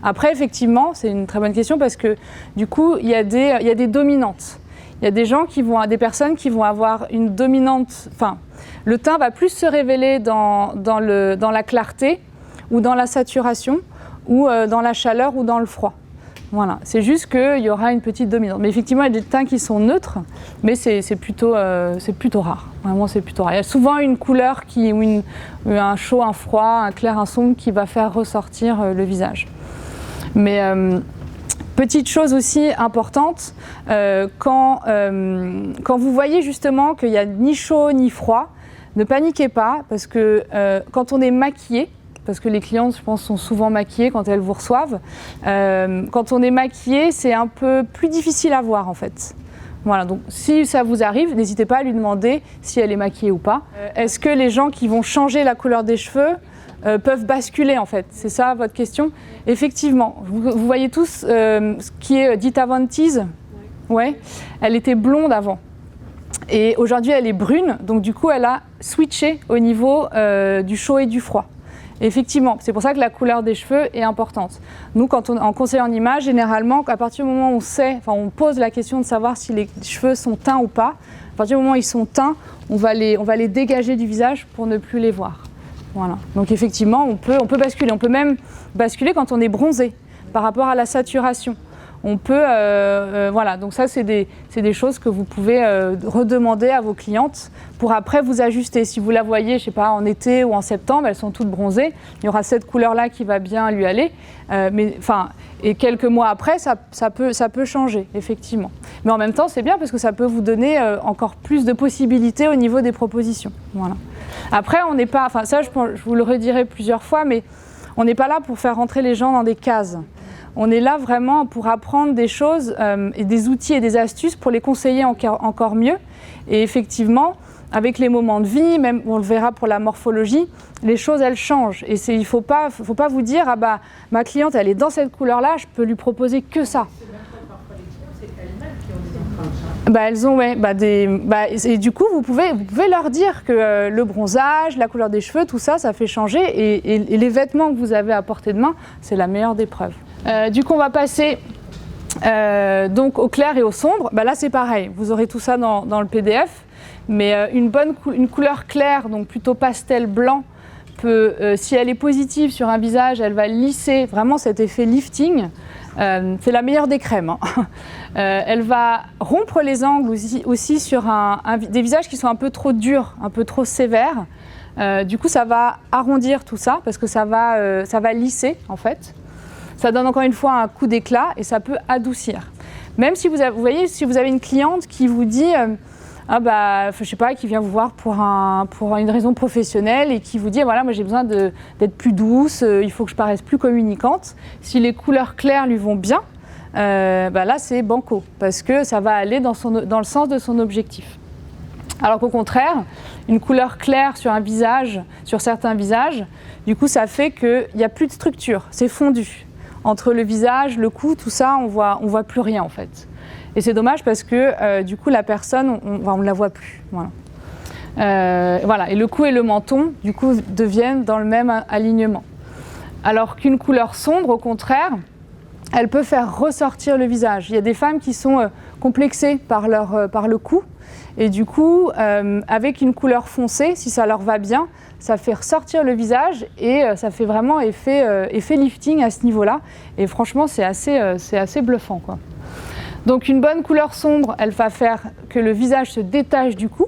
Après, effectivement, c'est une très bonne question parce que du coup, il y a des dominantes. Il y a des personnes qui vont avoir une dominante. Enfin, le teint va plus se révéler dans la clarté ou dans la saturation ou dans la chaleur ou dans le froid. Voilà, c'est juste qu'il y aura une petite dominante. Mais effectivement, il y a des teints qui sont neutres, mais c'est plutôt rare. Vraiment, c'est plutôt rare. Il y a souvent une couleur un chaud, un froid, un clair, un sombre qui va faire ressortir le visage. Mais petite chose aussi importante, quand vous voyez justement qu'il n'y a ni chaud ni froid, ne paniquez pas parce que quand on est maquillé, parce que les clientes, je pense, sont souvent maquillées quand elles vous reçoivent, quand on est maquillé, c'est un peu plus difficile à voir en fait. Voilà, donc si ça vous arrive, n'hésitez pas à lui demander si elle est maquillée ou pas. Est-ce que les gens qui vont changer la couleur des cheveux peuvent basculer en fait? C'est ça votre question? Effectivement, vous voyez tous ce qui est Dita Von Teese. Ouais. Elle était blonde avant. Et aujourd'hui, elle est brune. Donc du coup, elle a switché au niveau du chaud et du froid. Et effectivement, c'est pour ça que la couleur des cheveux est importante. Nous, quand en conseil en image, généralement, à partir du moment où on pose la question de savoir si les cheveux sont teints ou pas, à partir du moment où ils sont teints, on va les dégager du visage pour ne plus les voir. Voilà. Donc effectivement, on peut basculer. On peut même basculer quand on est bronzé par rapport à la saturation. On peut, voilà. Donc ça, c'est des choses que vous pouvez redemander à vos clientes pour après vous ajuster. Si vous la voyez, je sais pas, en été ou en septembre, elles sont toutes bronzées. Il y aura cette couleur-là qui va bien lui aller. Et quelques mois après, ça peut changer, effectivement. Mais en même temps, c'est bien parce que ça peut vous donner encore plus de possibilités au niveau des propositions. Voilà. Après, on n'est pas, ça, je vous le redirai plusieurs fois, mais on n'est pas là pour faire rentrer les gens dans des cases. On est là vraiment pour apprendre des choses et des outils et des astuces pour les conseiller encore mieux. Et effectivement, avec les moments de vie, même on le verra pour la morphologie, les choses elles changent. Et il ne faut pas vous dire ah bah ma cliente elle est dans cette couleur-là, je peux lui proposer que ça. Elles ont et du coup vous pouvez leur dire que le bronzage, la couleur des cheveux, tout ça, ça fait changer et les vêtements que vous avez à portée de main, c'est la meilleure des preuves. Du coup on va passer donc au clair et au sombre. Là c'est pareil, vous aurez tout ça dans le PDF, mais une couleur claire, donc plutôt pastel blanc, peut, si elle est positive sur un visage, elle va lisser vraiment cet effet lifting. C'est la meilleure des crèmes. Hein. Elle va rompre les angles aussi sur des visages qui sont un peu trop durs, un peu trop sévères. Du coup, ça va arrondir tout ça parce que ça va lisser en fait. Ça donne encore une fois un coup d'éclat et ça peut adoucir. Même si vous voyez, si vous avez une cliente qui vous dit je sais pas, qui vient vous voir pour une raison professionnelle et qui vous dit voilà, moi j'ai besoin d'être plus douce, il faut que je paraisse plus communicante. Si les couleurs claires lui vont bien, là c'est banco parce que ça va aller dans le sens de son objectif. Alors qu'au contraire, une couleur claire sur un visage, sur certains visages, du coup ça fait qu'il n'y a plus de structure, c'est fondu. Entre le visage, le cou, tout ça, on voit plus rien en fait. Et c'est dommage parce que du coup la personne, on ne la voit plus. Voilà. Et le cou et le menton, du coup, deviennent dans le même alignement. Alors qu'une couleur sombre, au contraire, elle peut faire ressortir le visage. Il y a des femmes qui sont complexées par le cou. Et du coup, avec une couleur foncée, si ça leur va bien, ça fait ressortir le visage et ça fait vraiment effet lifting à ce niveau-là. Et franchement, c'est assez bluffant, quoi. Donc une bonne couleur sombre, elle va faire que le visage se détache du cou.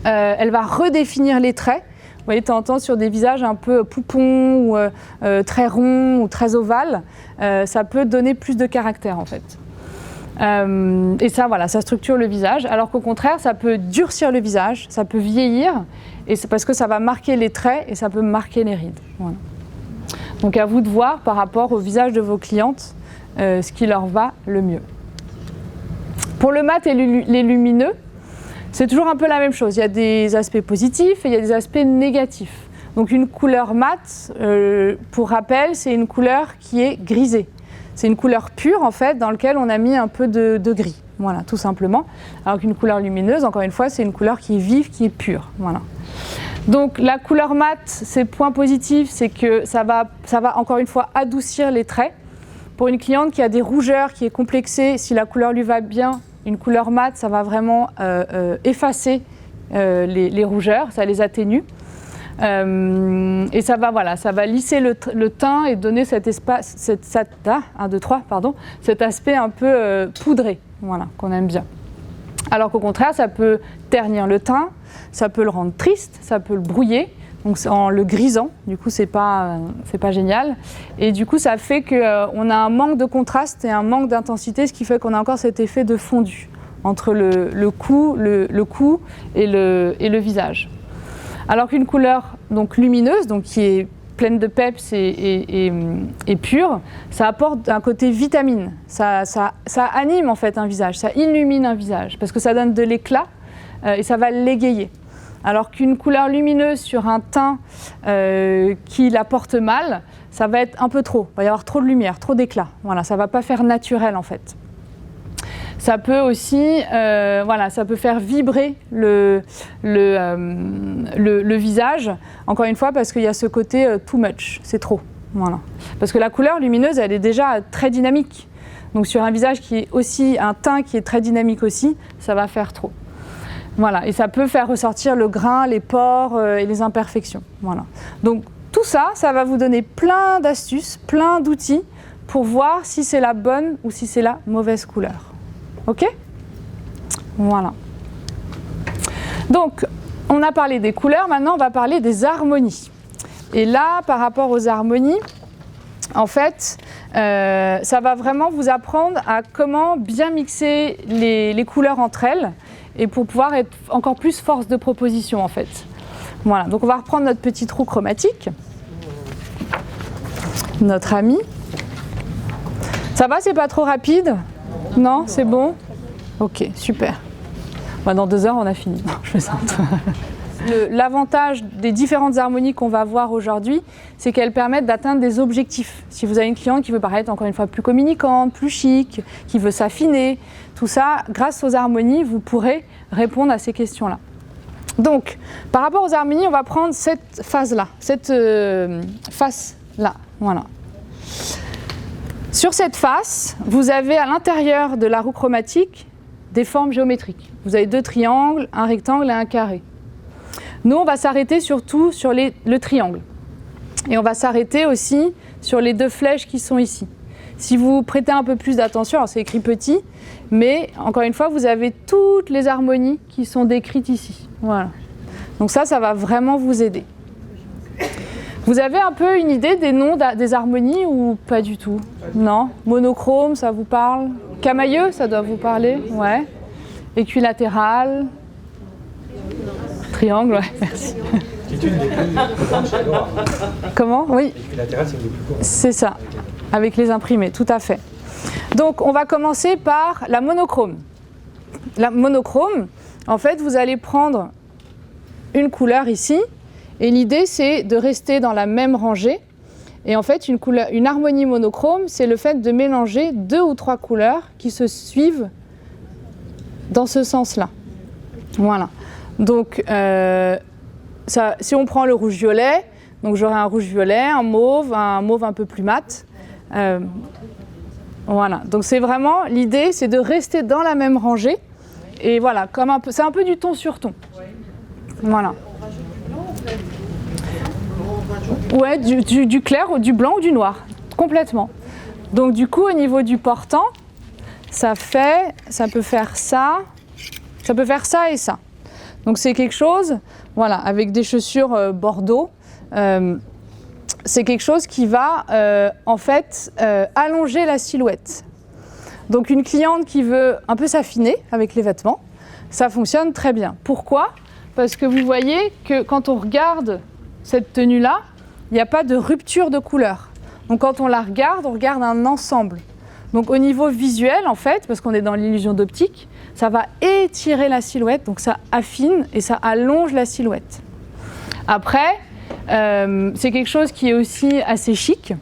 Elle va redéfinir les traits. Vous voyez, de temps en temps, sur des visages un peu poupons ou très ronds ou très ovales, ça peut donner plus de caractère en fait. Et ça, voilà, ça structure le visage. Alors qu'au contraire, ça peut durcir le visage, ça peut vieillir, et c'est parce que ça va marquer les traits et ça peut marquer les rides. Voilà. Donc à vous de voir par rapport au visage de vos clientes ce qui leur va le mieux. Pour le mat et les lumineux, c'est toujours un peu la même chose. Il y a des aspects positifs et il y a des aspects négatifs. Donc une couleur mat, pour rappel, c'est une couleur qui est grisée. C'est une couleur pure en fait dans laquelle on a mis un peu de gris. Voilà, tout simplement. Alors qu'une couleur lumineuse, encore une fois, c'est une couleur qui est vive, qui est pure. Voilà. Donc la couleur mat, ses points positifs, c'est que ça va encore une fois adoucir les traits. Pour une cliente qui a des rougeurs, qui est complexée, si la couleur lui va bien, une couleur mat, ça va vraiment effacer les rougeurs, ça les atténue. Et ça va lisser le teint et donner cet aspect un peu poudré, voilà, qu'on aime bien. Alors qu'au contraire, ça peut ternir le teint, ça peut le rendre triste, ça peut le brouiller. Donc en le grisant, du coup c'est pas génial. Et du coup ça fait qu'on a un manque de contraste et un manque d'intensité, ce qui fait qu'on a encore cet effet de fondu entre le cou et le visage. Alors qu'une couleur donc lumineuse, donc qui est pleine de peps et pure, ça apporte un côté vitamine. Ça anime en fait un visage, ça illumine un visage parce que ça donne de l'éclat et ça va l'égayer. Alors qu'une couleur lumineuse sur un teint qui la porte mal, ça va être un peu trop. Il va y avoir trop de lumière, trop d'éclat. Voilà, ça ne va pas faire naturel en fait. Ça peut aussi, ça peut faire vibrer le visage, encore une fois, parce qu'il y a ce côté too much, c'est trop. Voilà. Parce que la couleur lumineuse, elle est déjà très dynamique. Donc sur un visage qui est aussi, un teint qui est très dynamique aussi, ça va faire trop. Voilà, et ça peut faire ressortir le grain, les pores et les imperfections. Voilà. Donc tout ça, ça va vous donner plein d'astuces, plein d'outils pour voir si c'est la bonne ou si c'est la mauvaise couleur. Ok ? Voilà. Donc, on a parlé des couleurs, maintenant on va parler des harmonies. Et là, par rapport aux harmonies, en fait, ça va vraiment vous apprendre à comment bien mixer les couleurs entre elles et pour pouvoir être encore plus force de proposition en fait. Voilà, donc on va reprendre notre petite roue chromatique, notre ami. Ça va, c'est pas trop rapide? Non, c'est bon? Ok, super. Bah, dans 2 heures, on a fini. Non, je plaisante. L'avantage des différentes harmonies qu'on va voir aujourd'hui, c'est qu'elles permettent d'atteindre des objectifs. Si vous avez une cliente qui veut paraître encore une fois plus communicante, plus chic, qui veut s'affiner, tout ça, grâce aux harmonies, vous pourrez répondre à ces questions-là. Donc, par rapport aux harmonies, on va prendre cette phase-là, cette face-là, voilà. Sur cette face, vous avez à l'intérieur de la roue chromatique des formes géométriques. Vous avez 2 triangles, un rectangle et un carré. Nous, on va s'arrêter surtout sur le triangle. Et on va s'arrêter aussi sur les 2 flèches qui sont ici. Si vous prêtez un peu plus d'attention, alors c'est écrit petit, mais encore une fois, vous avez toutes les harmonies qui sont décrites ici. Voilà. Donc ça va vraiment vous aider. Vous avez un peu une idée des noms des harmonies ou pas du tout? Non? Monochrome, ça vous parle? Camailleux, ça doit vous parler? Ouais. Équilatéral? Triangle, ouais, merci. C'est une des plus courantes chez Noir. Comment? Oui. L'équilatéral, c'est une des plus courantes. C'est ça, avec les imprimés, tout à fait. Donc, on va commencer par la monochrome. La monochrome, en fait, vous allez prendre une couleur ici, et l'idée, c'est de rester dans la même rangée. Et en fait, une harmonie monochrome, c'est le fait de mélanger 2 ou 3 couleurs qui se suivent dans ce sens-là. Voilà. Donc, si on prend le rouge-violet, donc j'aurai un rouge-violet, un mauve un peu plus mat. Voilà. Donc c'est vraiment l'idée, c'est de rester dans la même rangée. Et voilà, c'est un peu du ton sur ton. Voilà. Ouais, du clair, du blanc ou du noir, complètement. Donc du coup, au niveau du portant, ça peut faire ça et ça. Donc c'est quelque chose, voilà, avec des chaussures bordeaux, c'est quelque chose qui va en fait allonger la silhouette. Donc une cliente qui veut un peu s'affiner avec les vêtements, ça fonctionne très bien. Pourquoi ? Parce que vous voyez que quand on regarde cette tenue-là, il n'y a pas de rupture de couleur. Donc quand on regarde un ensemble. Donc au niveau visuel, en fait, parce qu'on est dans l'illusion d'optique, ça va étirer la silhouette, donc ça affine et ça allonge la silhouette. Après, c'est quelque chose qui est aussi assez chic.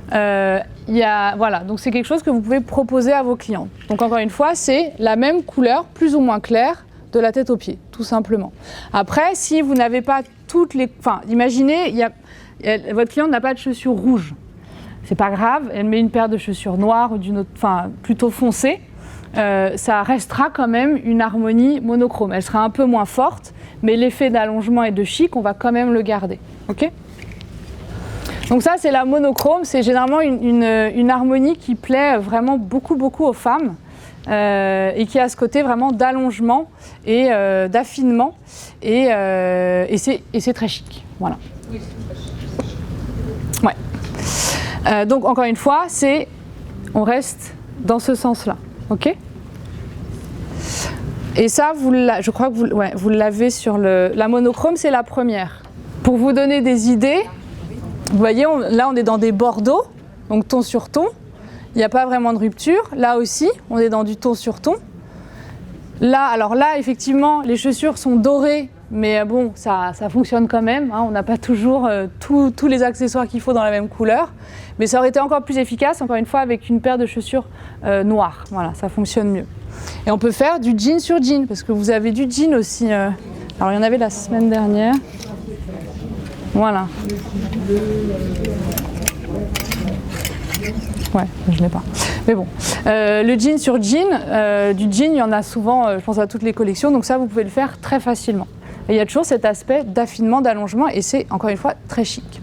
Voilà, donc c'est quelque chose que vous pouvez proposer à vos clients. Donc encore une fois, c'est la même couleur, plus ou moins claire, de la tête aux pieds, tout simplement. Après, si vous n'avez pas toutes les... Enfin, imaginez, votre cliente n'a pas de chaussures rouges. C'est pas grave, elle met une paire de chaussures noires ou d'une autre, enfin plutôt foncée. Ça restera quand même une harmonie monochrome. Elle sera un peu moins forte, mais l'effet d'allongement et de chic, on va quand même le garder. Ok ? Donc ça, c'est la monochrome. C'est généralement une harmonie qui plaît vraiment beaucoup aux femmes et qui a ce côté vraiment d'allongement et d'affinement. Et c'est très chic. Voilà. Ouais. Donc encore une fois, on reste dans ce sens-là. Ok ? Et ça, je crois que vous l'avez sur la monochrome, c'est la première. Pour vous donner des idées, vous voyez, là on est dans des bordeaux, donc ton sur ton. Il n'y a pas vraiment de rupture. Là aussi, on est dans du ton sur ton. Là, effectivement, les chaussures sont dorées, mais bon, ça fonctionne quand même. Hein, on n'a pas toujours tous les accessoires qu'il faut dans la même couleur. Mais ça aurait été encore plus efficace, encore une fois, avec une paire de chaussures noires. Voilà, ça fonctionne mieux. Et on peut faire du jean sur jean, parce que vous avez du jean aussi. Alors, il y en avait la semaine dernière. Voilà. Ouais, je ne l'ai pas. Mais bon, le jean sur jean, du jean, il y en a souvent, je pense à toutes les collections, donc ça, vous pouvez le faire très facilement. Et il y a toujours cet aspect d'affinement, d'allongement, et c'est, encore une fois, très chic.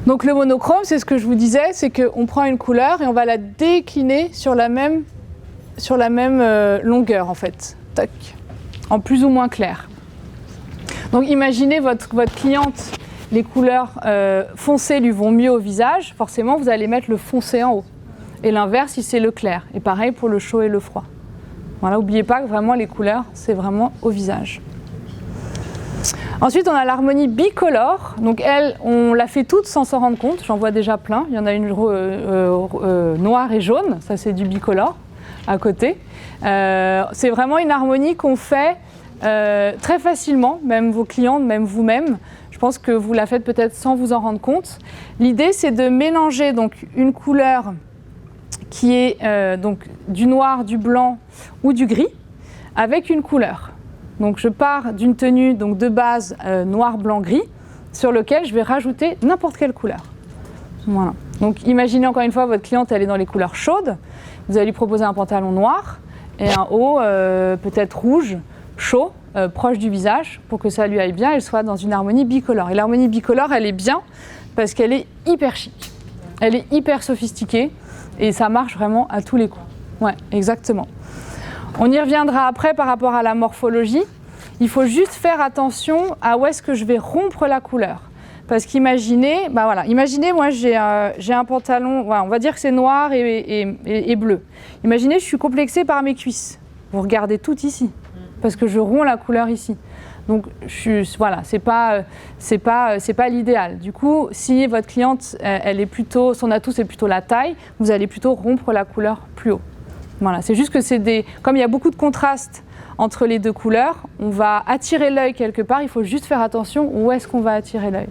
Donc le monochrome, c'est ce que je vous disais, c'est qu'on prend une couleur et on va la décliner sur la même longueur, en fait. Tac. En plus ou moins clair. Donc imaginez votre cliente, les couleurs foncées lui vont mieux au visage, forcément vous allez mettre le foncé en haut. Et l'inverse si c'est le clair. Et pareil pour le chaud et le froid. Voilà, n'oubliez pas que vraiment les couleurs, c'est vraiment au visage. Ensuite, on a l'harmonie bicolore. Donc elle, on l'a fait toute sans s'en rendre compte. J'en vois déjà plein. Il y en a une noire et jaune. Ça, c'est du bicolore à côté. C'est vraiment une harmonie qu'on fait très facilement, même vos clientes, même vous-même. Je pense que vous la faites peut-être sans vous en rendre compte. L'idée, c'est de mélanger donc une couleur qui est donc du noir, du blanc ou du gris avec une couleur. Donc je pars d'une tenue donc de base noir, blanc, gris sur lequel je vais rajouter n'importe quelle couleur. Voilà. Donc imaginez encore une fois votre cliente, elle est dans les couleurs chaudes. Vous allez lui proposer un pantalon noir et un haut peut-être rouge, chaud, proche du visage pour que ça lui aille bien et elle soit dans une harmonie bicolore. Et l'harmonie bicolore, elle est bien parce qu'elle est hyper chic. Elle est hyper sophistiquée et ça marche vraiment à tous les coups. Ouais, exactement. On y reviendra après par rapport à la morphologie. Il faut juste faire attention à où est-ce que je vais rompre la couleur. Parce qu'imaginez, imaginez moi j'ai un pantalon, on va dire que c'est noir et bleu. Imaginez je suis complexée par mes cuisses. Vous regardez tout ici, parce que je romps la couleur ici. Donc c'est pas l'idéal. Du coup, si votre cliente, elle est plutôt, son atout c'est plutôt la taille, vous allez plutôt rompre la couleur plus haut. Voilà, c'est juste que comme il y a beaucoup de contraste entre les deux couleurs, on va attirer l'œil quelque part, il faut juste faire attention où est-ce qu'on va attirer l'œil.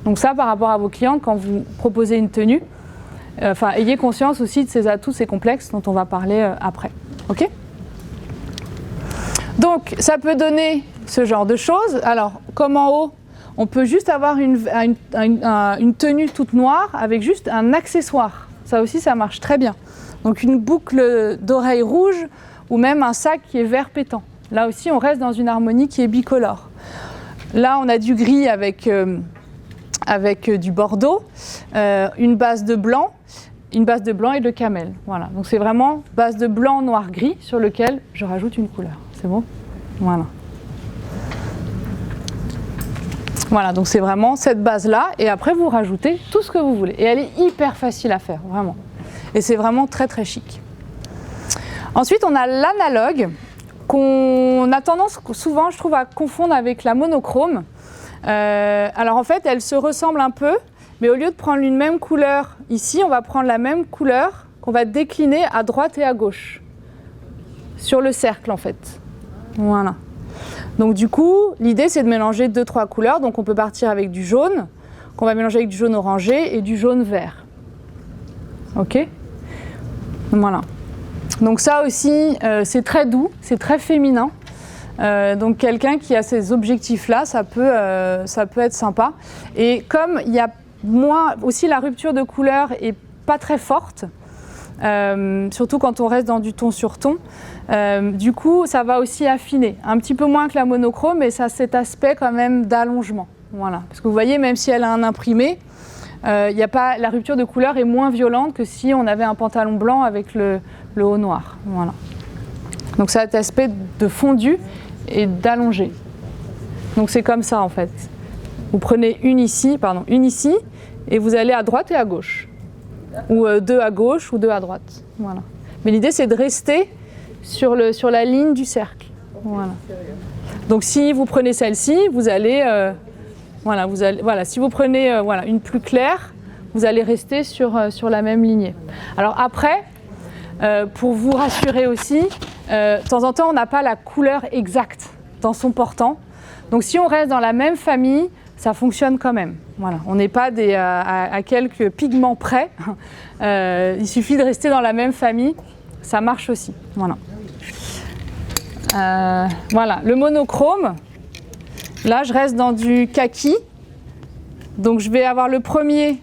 Donc ça, par rapport à vos clientes, quand vous proposez une tenue, ayez conscience aussi de ces atouts, ces complexes dont on va parler après. Ok ? Donc, ça peut donner ce genre de choses. Alors, comme en haut, on peut juste avoir une tenue toute noire avec juste un accessoire. Ça aussi, ça marche très bien. Donc une boucle d'oreille rouge ou même un sac qui est vert pétant. Là aussi, on reste dans une harmonie qui est bicolore. Là, on a du gris avec du bordeaux, une base de blanc et de camel. Voilà. Donc c'est vraiment base de blanc, noir, gris sur lequel je rajoute une couleur. C'est bon ? Voilà. Voilà, donc c'est vraiment cette base-là. Et après, vous rajoutez tout ce que vous voulez. Et elle est hyper facile à faire, vraiment. Et c'est vraiment très très chic. Ensuite, on a l'analogue qu'on a tendance souvent, je trouve, à confondre avec la monochrome. Alors en fait, elles se ressemblent un peu, mais au lieu de prendre une même couleur ici, on va prendre la même couleur qu'on va décliner à droite et à gauche, sur le cercle en fait. Voilà. Donc du coup, l'idée c'est de mélanger 2-3 couleurs. Donc on peut partir avec du jaune, qu'on va mélanger avec du jaune orangé et du jaune vert. Ok ? Voilà. Donc ça aussi, c'est très doux, c'est très féminin. Donc quelqu'un qui a ces objectifs-là, ça peut être sympa. Et comme il y a moins, aussi la rupture de couleur est pas très forte, surtout quand on reste dans du ton sur ton, du coup ça va aussi affiner. Un petit peu moins que la monochrome, mais ça a cet aspect quand même d'allongement. Voilà. Parce que vous voyez, même si elle a un imprimé, la rupture de couleur est moins violente que si on avait un pantalon blanc avec le haut noir. Voilà. Donc ça a cet aspect de fondu et d'allongé. Donc c'est comme ça en fait. Vous prenez une ici, et vous allez à droite et à gauche. Ou deux à gauche ou deux à droite. Voilà. Mais l'idée c'est de rester sur la ligne du cercle. Voilà. Donc si vous prenez celle-ci, vous allez... si vous prenez une plus claire, vous allez rester sur la même lignée. Alors après, pour vous rassurer aussi, de temps en temps, on n'a pas la couleur exacte dans son portant. Donc si on reste dans la même famille, ça fonctionne quand même. Voilà. On n'est pas à quelques pigments près. Il suffit de rester dans la même famille, ça marche aussi. Voilà. Le monochrome. Là, je reste dans du kaki. Donc, je vais avoir le premier,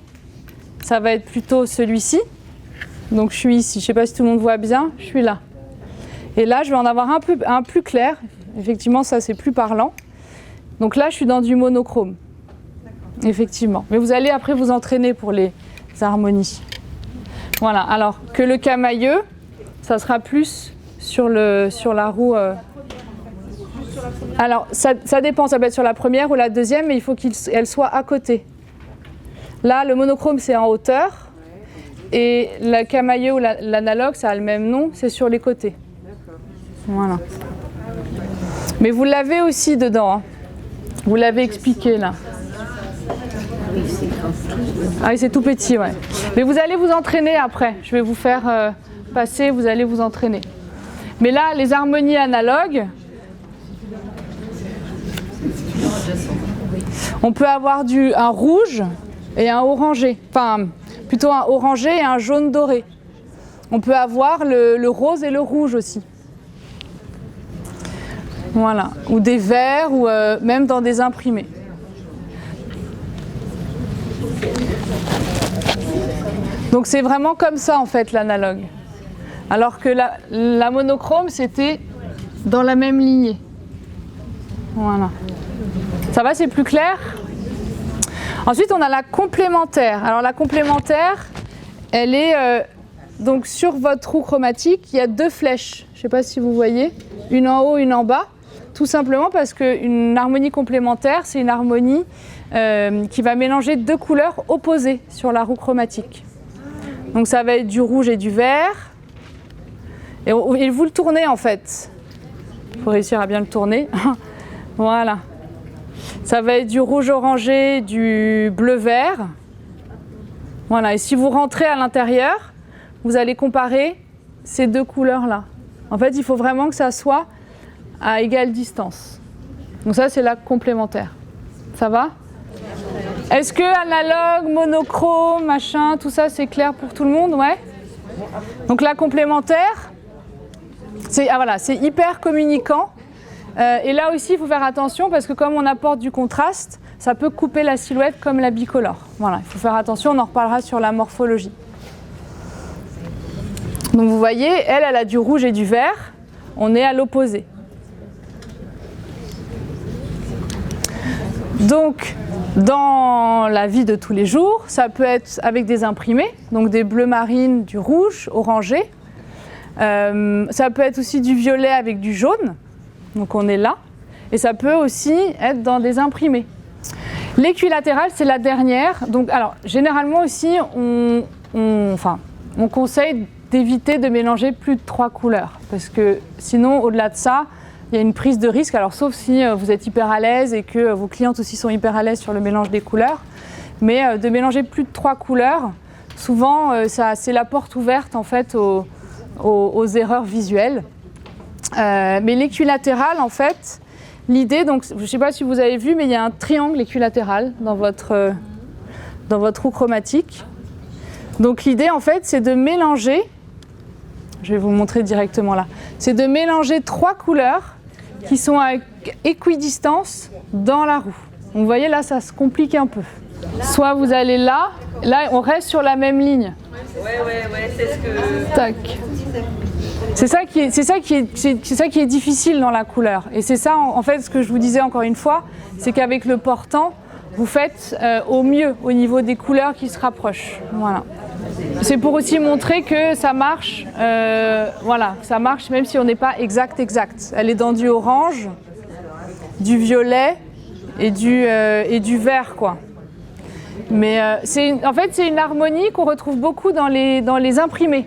ça va être plutôt celui-ci. Donc, je suis ici. Je ne sais pas si tout le monde voit bien, je suis là. Et là, je vais en avoir un plus clair. Effectivement, ça, c'est plus parlant. Donc là, je suis dans du monochrome. Effectivement. Mais vous allez après vous entraîner pour les harmonies. Voilà. Alors que le camailleux, ça sera plus sur la roue... Alors, ça dépend, ça peut être sur la première ou la deuxième, mais il faut qu'elle soit à côté. Là, le monochrome, c'est en hauteur, et le camailleux ou l'analogue, ça a le même nom, c'est sur les côtés. Voilà. Mais vous l'avez aussi dedans. Hein. Vous l'avez expliqué là. Ah oui, c'est tout petit, ouais. Mais vous allez vous entraîner après. Je vais vous faire passer, vous allez vous entraîner. Mais là, les harmonies analogues, on peut avoir un rouge et un orangé. Enfin, plutôt un orangé et un jaune doré. On peut avoir le rose et le rouge aussi. Voilà. Ou des verts, ou même dans des imprimés. Donc c'est vraiment comme ça en fait l'analogue. Alors que la monochrome c'était dans la même lignée. Voilà. Ça va, c'est plus clair? Ensuite on a la complémentaire. Alors la complémentaire, elle est donc sur votre roue chromatique, il y a deux flèches. Je ne sais pas si vous voyez, une en haut, une en bas. Tout simplement parce qu'une harmonie complémentaire, c'est une harmonie qui va mélanger deux couleurs opposées sur la roue chromatique. Donc ça va être du rouge et du vert. Et vous le tournez en fait. Il faut réussir à bien le tourner. Voilà. Ça va être du rouge orangé, du bleu vert. Voilà. Et si vous rentrez à l'intérieur, vous allez comparer ces deux couleurs-là. En fait, il faut vraiment que ça soit à égale distance. Donc ça, c'est la complémentaire. Ça va ? Est-ce que analogue, monochrome, machin, tout ça, c'est clair pour tout le monde? Ouais. Donc la complémentaire, c'est hyper communicant. Et là aussi, il faut faire attention parce que comme on apporte du contraste, ça peut couper la silhouette comme la bicolore. Voilà, il faut faire attention, on en reparlera sur la morphologie. Donc vous voyez, elle a du rouge et du vert. On est à l'opposé. Donc, dans la vie de tous les jours, ça peut être avec des imprimés, donc des bleus marines, du rouge, orangé. Ça peut être aussi du violet avec du jaune, donc on est là. Et ça peut aussi être dans des imprimés. L'équilatérale, c'est la dernière. Donc, alors, généralement aussi, on conseille d'éviter de mélanger plus de 3 couleurs. Parce que sinon, au-delà de ça, il y a une prise de risque. Alors, sauf si vous êtes hyper à l'aise et que vos clientes aussi sont hyper à l'aise sur le mélange des couleurs. Mais de mélanger plus de 3 couleurs, souvent, c'est la porte ouverte en fait aux erreurs visuelles. Mais l'équilatéral, en fait, l'idée, donc, je ne sais pas si vous avez vu, mais il y a un triangle équilatéral dans votre roue chromatique. Donc l'idée, en fait, c'est de mélanger, je vais vous montrer directement là, c'est de mélanger 3 couleurs qui sont à équidistance dans la roue. Donc, vous voyez, là, ça se complique un peu. Soit vous allez là, on reste sur la même ligne. Ouais, c'est ce que... Tac. C'est ça qui est difficile dans la couleur. Et c'est ça, en fait, ce que je vous disais encore une fois, c'est qu'avec le portant, vous faites au mieux au niveau des couleurs qui se rapprochent. Voilà. C'est pour aussi montrer que ça marche, ça marche même si on n'est pas exact. Elle est dans du orange, du violet et du vert, quoi. Mais en fait, c'est une harmonie qu'on retrouve beaucoup dans les imprimés.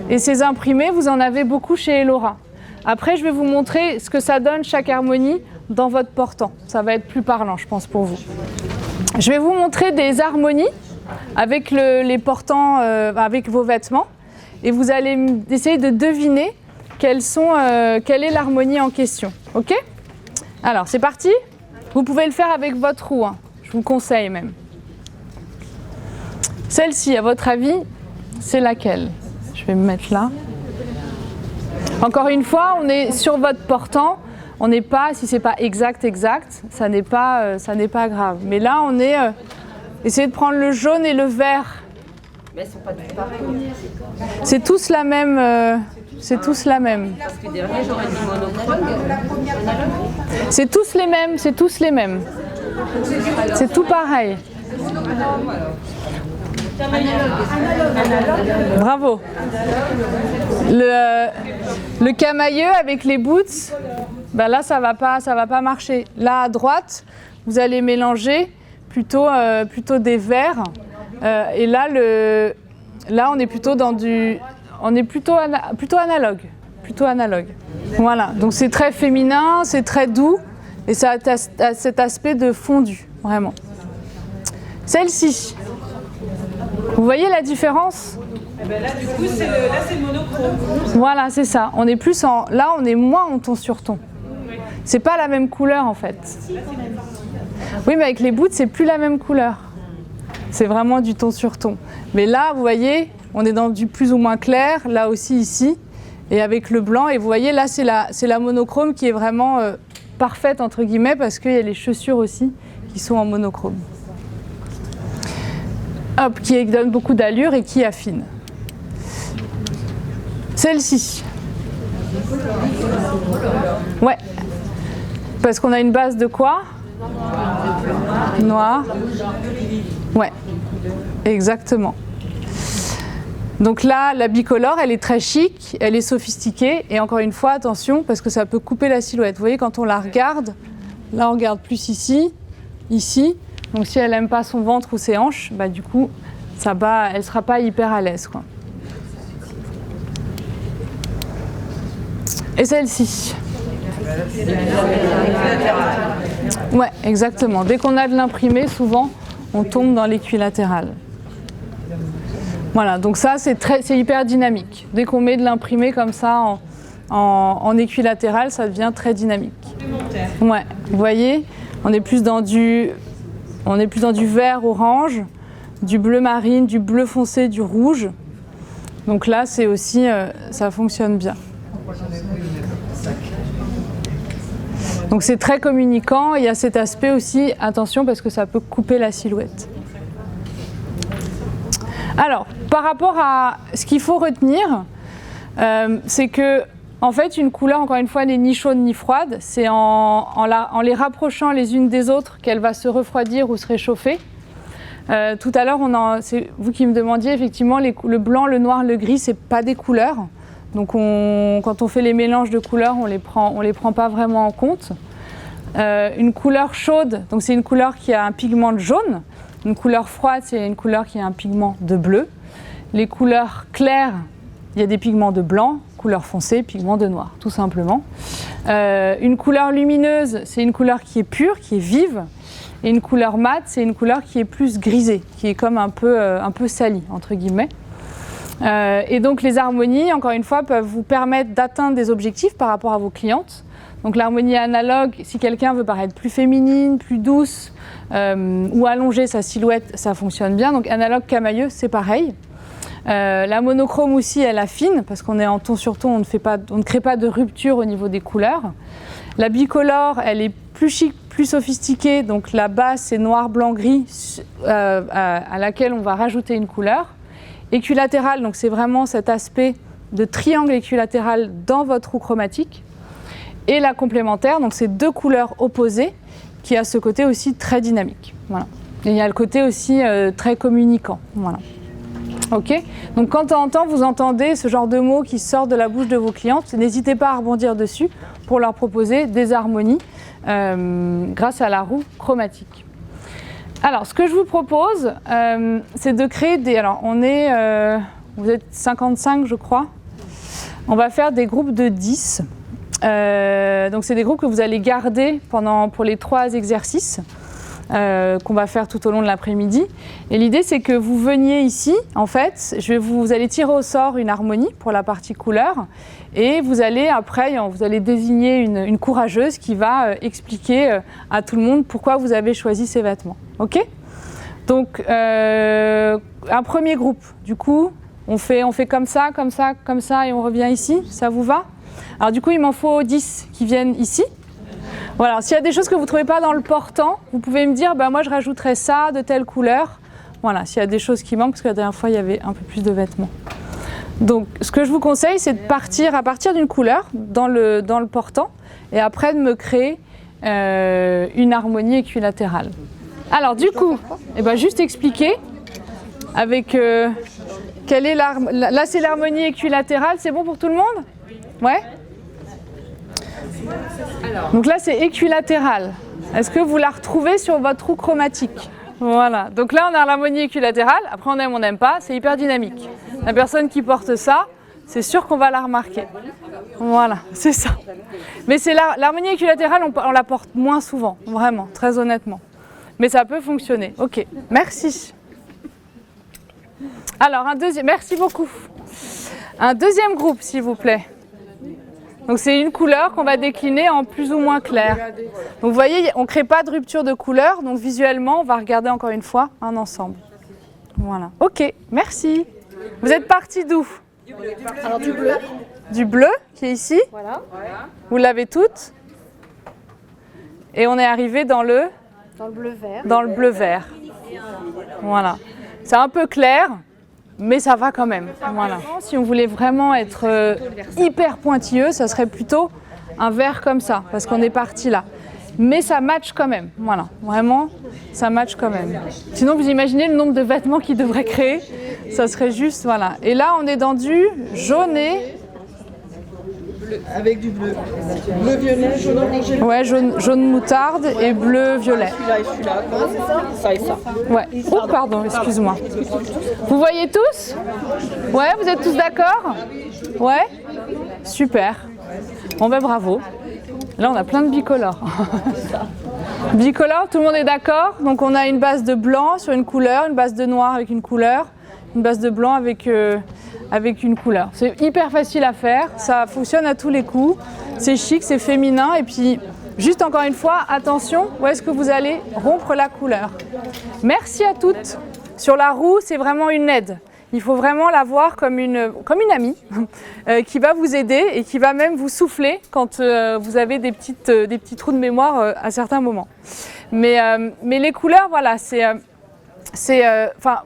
Et ces imprimés, vous en avez beaucoup chez Elora. Après, je vais vous montrer ce que ça donne chaque harmonie dans votre portant. Ça va être plus parlant, je pense, pour vous. Je vais vous montrer des harmonies avec les portants, avec vos vêtements. Et vous allez essayer de deviner quelle est l'harmonie en question. OK ? Alors, c'est parti ? Vous pouvez le faire avec votre roue, hein. Je vous conseille même. Celle-ci, à votre avis, c'est laquelle ? Je vais me mettre là. Encore une fois, on est sur votre portant. On n'est pas, si c'est pas exact, ça n'est pas grave. Mais là, on est. Essayez de prendre le jaune et le vert. Mais elles sont pas toutes pareilles. C'est tous la même. C'est tous la même. Parce que derrière, j'aurais dit monochrome. C'est tous les mêmes. C'est tout pareil. Bravo. Le camailleux avec les boots, ben là ça va pas marcher. Là à droite, vous allez mélanger plutôt des verts. Et là on est plutôt plutôt analogue. Voilà. Donc c'est très féminin, c'est très doux, Et ça a cet aspect de fondu, vraiment. Celle-ci, vous voyez la différence? Là, du coup, c'est le monochrome. Voilà, c'est ça. On est plus en... Là, on est moins en ton sur ton. C'est pas la même couleur, en fait. Oui, mais avec les boots, c'est plus la même couleur. C'est vraiment du ton sur ton. Mais là, vous voyez, on est dans du plus ou moins clair. Là aussi, ici. Et avec le blanc. Et vous voyez, là, c'est la monochrome qui est vraiment parfaite, entre guillemets, parce qu'il y a les chaussures aussi qui sont en monochrome. Hop, qui donne beaucoup d'allure et qui affine. Celle-ci. Ouais. Parce qu'on a une base de quoi? Noir. Ouais. Exactement. Donc là, la bicolore, elle est très chic, elle est sophistiquée. Et encore une fois, attention, parce que ça peut couper la silhouette. Vous voyez, quand on la regarde, là, on regarde plus ici, ici. Donc si elle n'aime pas son ventre ou ses hanches, bah, du coup, elle ne sera pas hyper à l'aise, quoi. Et celle-ci. Ouais, exactement. Dès qu'on a de l'imprimé, souvent, on tombe dans l'équilatéral. Voilà, donc ça, c'est hyper dynamique. Dès qu'on met de l'imprimé comme ça en équilatéral, ça devient très dynamique. Ouais, vous voyez, on est plus dans du vert orange, du bleu marine, du bleu foncé, du rouge. Donc là, c'est aussi, ça fonctionne bien. Donc c'est très communicant. Il y a cet aspect aussi, attention, parce que ça peut couper la silhouette. Alors, par rapport à ce qu'il faut retenir, c'est que, en fait, une couleur, encore une fois, n'est ni chaude ni froide. C'est en les rapprochant les unes des autres qu'elle va se refroidir ou se réchauffer. Tout à l'heure, c'est vous qui me demandiez, effectivement, le blanc, le noir, le gris, c'est pas des couleurs. Donc quand on fait les mélanges de couleurs, on les prend pas vraiment en compte. Une couleur chaude, donc c'est une couleur qui a un pigment de jaune. Une couleur froide, c'est une couleur qui a un pigment de bleu. Les couleurs claires, il y a des pigments de blanc. Couleur foncée, pigment de noir, tout simplement. Une couleur lumineuse, c'est une couleur qui est pure, qui est vive. Et une couleur mate, c'est une couleur qui est plus grisée, qui est comme un peu salie, entre guillemets. Et donc les harmonies, encore une fois, peuvent vous permettre d'atteindre des objectifs par rapport à vos clientes. Donc l'harmonie analogue, si quelqu'un veut paraître plus féminine, plus douce, ou allonger sa silhouette, ça fonctionne bien. Donc analogue camailleux, c'est pareil. La monochrome aussi, elle affine, parce qu'on est en ton sur ton, on ne crée pas de rupture au niveau des couleurs. La bicolore, elle est plus chic, plus sophistiquée, donc la base c'est noir, blanc, gris, à laquelle on va rajouter une couleur. Équilatéral, donc c'est vraiment cet aspect de triangle équilatéral dans votre roue chromatique. Et la complémentaire, donc c'est deux couleurs opposées qui a ce côté aussi très dynamique. Voilà. Et il y a le côté aussi très communicant. Voilà. Ok. Donc quand de temps en temps vous entendez ce genre de mots qui sortent de la bouche de vos clientes, n'hésitez pas à rebondir dessus pour leur proposer des harmonies grâce à la roue chromatique. Alors, ce que je vous propose, c'est de créer des... Alors, vous êtes 55, je crois. On va faire des groupes de 10. Donc, c'est des groupes que vous allez garder pour les 3 exercices qu'on va faire tout au long de l'après-midi. Et l'idée, c'est que vous veniez ici, en fait, vous allez tirer au sort une harmonie pour la partie couleur. Et vous allez, après, vous allez désigner une courageuse qui va expliquer à tout le monde pourquoi vous avez choisi ces vêtements. OK ? Donc, un premier groupe. Du coup, on fait comme ça, comme ça, comme ça, et on revient ici. Ça vous va ? Alors, du coup, il m'en faut 10 qui viennent ici. Voilà. S'il y a des choses que vous ne trouvez pas dans le portant, vous pouvez me dire, moi, je rajouterais ça de telle couleur. Voilà, s'il y a des choses qui manquent, parce que la dernière fois, il y avait un peu plus de vêtements. Donc, ce que je vous conseille, c'est de partir à partir d'une couleur dans le portant et après de me créer une harmonie équilatérale. Alors, du coup, juste expliquer avec quelle est là, c'est l'harmonie équilatérale. C'est bon pour tout le monde ? Ouais ? Donc là, c'est équilatéral. Est-ce que vous la retrouvez sur votre roue chromatique ? Voilà. Donc là, on a l'harmonie équilatérale. Après, on aime, on n'aime pas. C'est hyper dynamique. La personne qui porte ça, c'est sûr qu'on va la remarquer. Voilà, c'est ça. Mais c'est l'harmonie équilatérale, on la porte moins souvent, vraiment, très honnêtement. Mais ça peut fonctionner. Ok, merci. Alors, merci beaucoup. Un deuxième groupe, s'il vous plaît. Donc, c'est une couleur qu'on va décliner en plus ou moins clair. Donc, vous voyez, on ne crée pas de rupture de couleur. Donc, visuellement, on va regarder encore une fois un ensemble. Voilà. Ok, merci. Vous êtes partis d'où? Alors du bleu. Du bleu, qui est ici. Voilà. Vous l'avez toutes. Et on est arrivé dans le bleu vert. Dans le bleu vert. Voilà. C'est un peu clair, mais ça va quand même. Voilà. Si on voulait vraiment être hyper pointilleux, ça serait plutôt un vert comme ça, parce qu'on est parti là. Mais ça match quand même. Voilà. Vraiment, ça match quand même. Sinon, vous imaginez le nombre de vêtements qu'ils devraient créer. Ça serait juste, voilà. Et là, on est dans du jaune et... Avec du bleu. Bleu violet, jaune orangé. Ouais, jaune moutarde et bleu violet. Celui-là et celui-là. Ça et ça. Ouais. Oh, pardon, excuse-moi. Vous voyez tous? Ouais, vous êtes tous d'accord? Ouais? Super. Bon ben bravo. Là, on a plein de bicolores. Bicolore, tout le monde est d'accord? Donc on a une base de blanc sur une couleur, une base de noir avec une couleur, une base de blanc avec une couleur. C'est hyper facile à faire, ça fonctionne à tous les coups, c'est chic, c'est féminin et puis juste encore une fois, attention, où est-ce que vous allez rompre la couleur? Merci à toutes. Sur la roue, c'est vraiment une aide. Il faut vraiment la voir comme une amie qui va vous aider et qui va même vous souffler quand vous avez des petits trous de mémoire à certains moments. Mais les couleurs, voilà,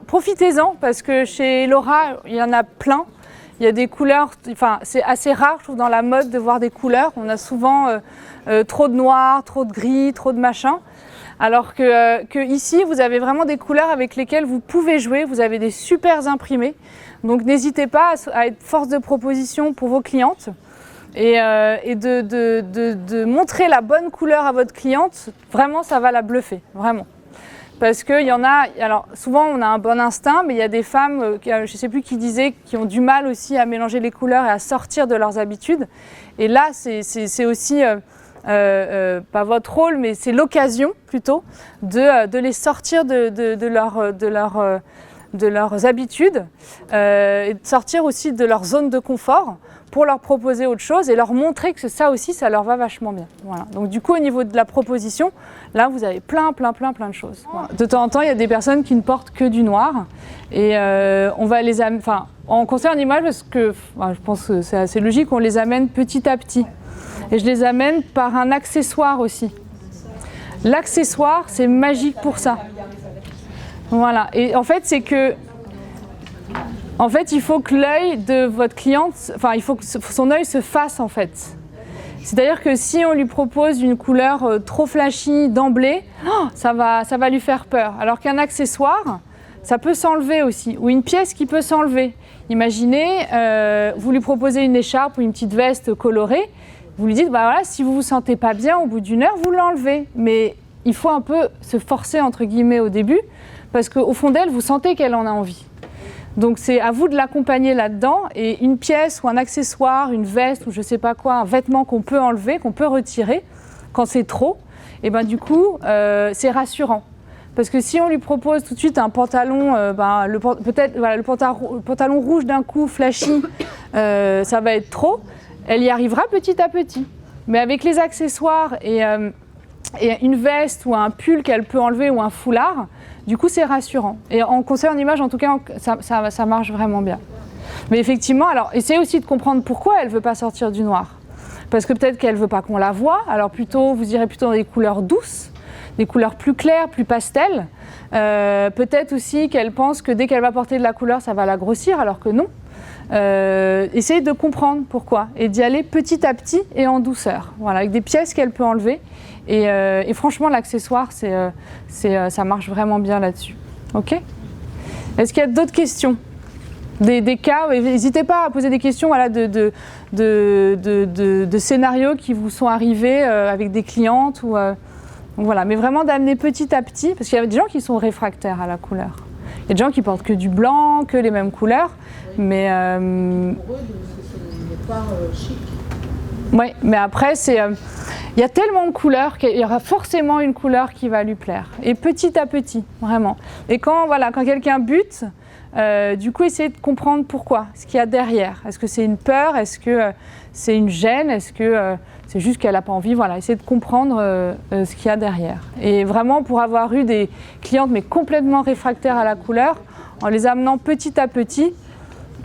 profitez-en parce que chez Laura, il y en a plein. Il y a des couleurs, c'est assez rare, je trouve, dans la mode de voir des couleurs. On a souvent trop de noir, trop de gris, trop de machin. Alors que ici, vous avez vraiment des couleurs avec lesquelles vous pouvez jouer. Vous avez des super imprimés. Donc n'hésitez pas à être force de proposition pour vos clientes et de montrer la bonne couleur à votre cliente. Vraiment, ça va la bluffer, vraiment. Parce qu'il y en a, alors souvent on a un bon instinct, mais il y a des femmes, je ne sais plus qui disait, qui ont du mal aussi à mélanger les couleurs et à sortir de leurs habitudes. Et là, c'est aussi... pas votre rôle, mais c'est l'occasion plutôt de les sortir de leurs habitudes et de sortir aussi de leur zone de confort pour leur proposer autre chose et leur montrer que ça aussi, ça leur va vachement bien. Voilà. Donc du coup, au niveau de la proposition, là, vous avez plein de choses. Voilà. De temps en temps, il y a des personnes qui ne portent que du noir et on va les amener, en conseil en image, parce que je pense que c'est assez logique, on les amène petit à petit. Et je les amène par un accessoire aussi. L'accessoire, c'est magique pour ça. Voilà. Et en fait, c'est que... En fait, il faut que l'œil de votre cliente... il faut que son œil se fasse, en fait. C'est-à-dire que si on lui propose une couleur trop flashy d'emblée, ça va lui faire peur. Alors qu'un accessoire, ça peut s'enlever aussi. Ou une pièce qui peut s'enlever. Imaginez, vous lui proposez une écharpe ou une petite veste colorée. Vous lui dites, voilà, si vous ne vous sentez pas bien, au bout d'une heure, vous l'enlevez. Mais il faut un peu se forcer, entre guillemets, au début, parce qu'au fond d'elle, vous sentez qu'elle en a envie. Donc c'est à vous de l'accompagner là-dedans. Et une pièce ou un accessoire, une veste ou je ne sais pas quoi, un vêtement qu'on peut enlever, qu'on peut retirer, quand c'est trop, et ben du coup, c'est rassurant. Parce que si on lui propose tout de suite un pantalon, le pantalon rouge d'un coup, flashy, ça va être trop. Elle y arrivera petit à petit. Mais avec les accessoires et une veste ou un pull qu'elle peut enlever ou un foulard, du coup c'est rassurant. Et en conseil en image, en tout cas, ça marche vraiment bien. Mais effectivement, alors essayez aussi de comprendre pourquoi elle ne veut pas sortir du noir. Parce que peut-être qu'elle ne veut pas qu'on la voie. Alors vous irez plutôt dans des couleurs douces, des couleurs plus claires, plus pastel. Peut-être aussi qu'elle pense que dès qu'elle va porter de la couleur, ça va la grossir, alors que non. Essayez de comprendre pourquoi et d'y aller petit à petit et en douceur, voilà, avec des pièces qu'elle peut enlever et franchement l'accessoire ça marche vraiment bien là-dessus. Ok ? Est-ce qu'il y a d'autres questions ? Des cas, n'hésitez pas à poser des questions, voilà, de scénarios qui vous sont arrivés avec des clientes ou voilà, mais vraiment d'amener petit à petit, parce qu'il y a des gens qui sont réfractaires à la couleur. Il y a des gens qui portent que du blanc, que les mêmes couleurs, mais... Pour eux, ce sont des parts chic. Oui, mais après, il y a tellement de couleurs qu'il y aura forcément une couleur qui va lui plaire. Et petit à petit, vraiment. Et quand quelqu'un bute, du coup, essayez de comprendre pourquoi, ce qu'il y a derrière. Est-ce que c'est une peur? Est-ce que c'est une gêne? Est-ce que c'est juste qu'elle n'a pas envie? Voilà, essayez de comprendre ce qu'il y a derrière. Et vraiment, pour avoir eu des clientes mais complètement réfractaires à la couleur, en les amenant petit à petit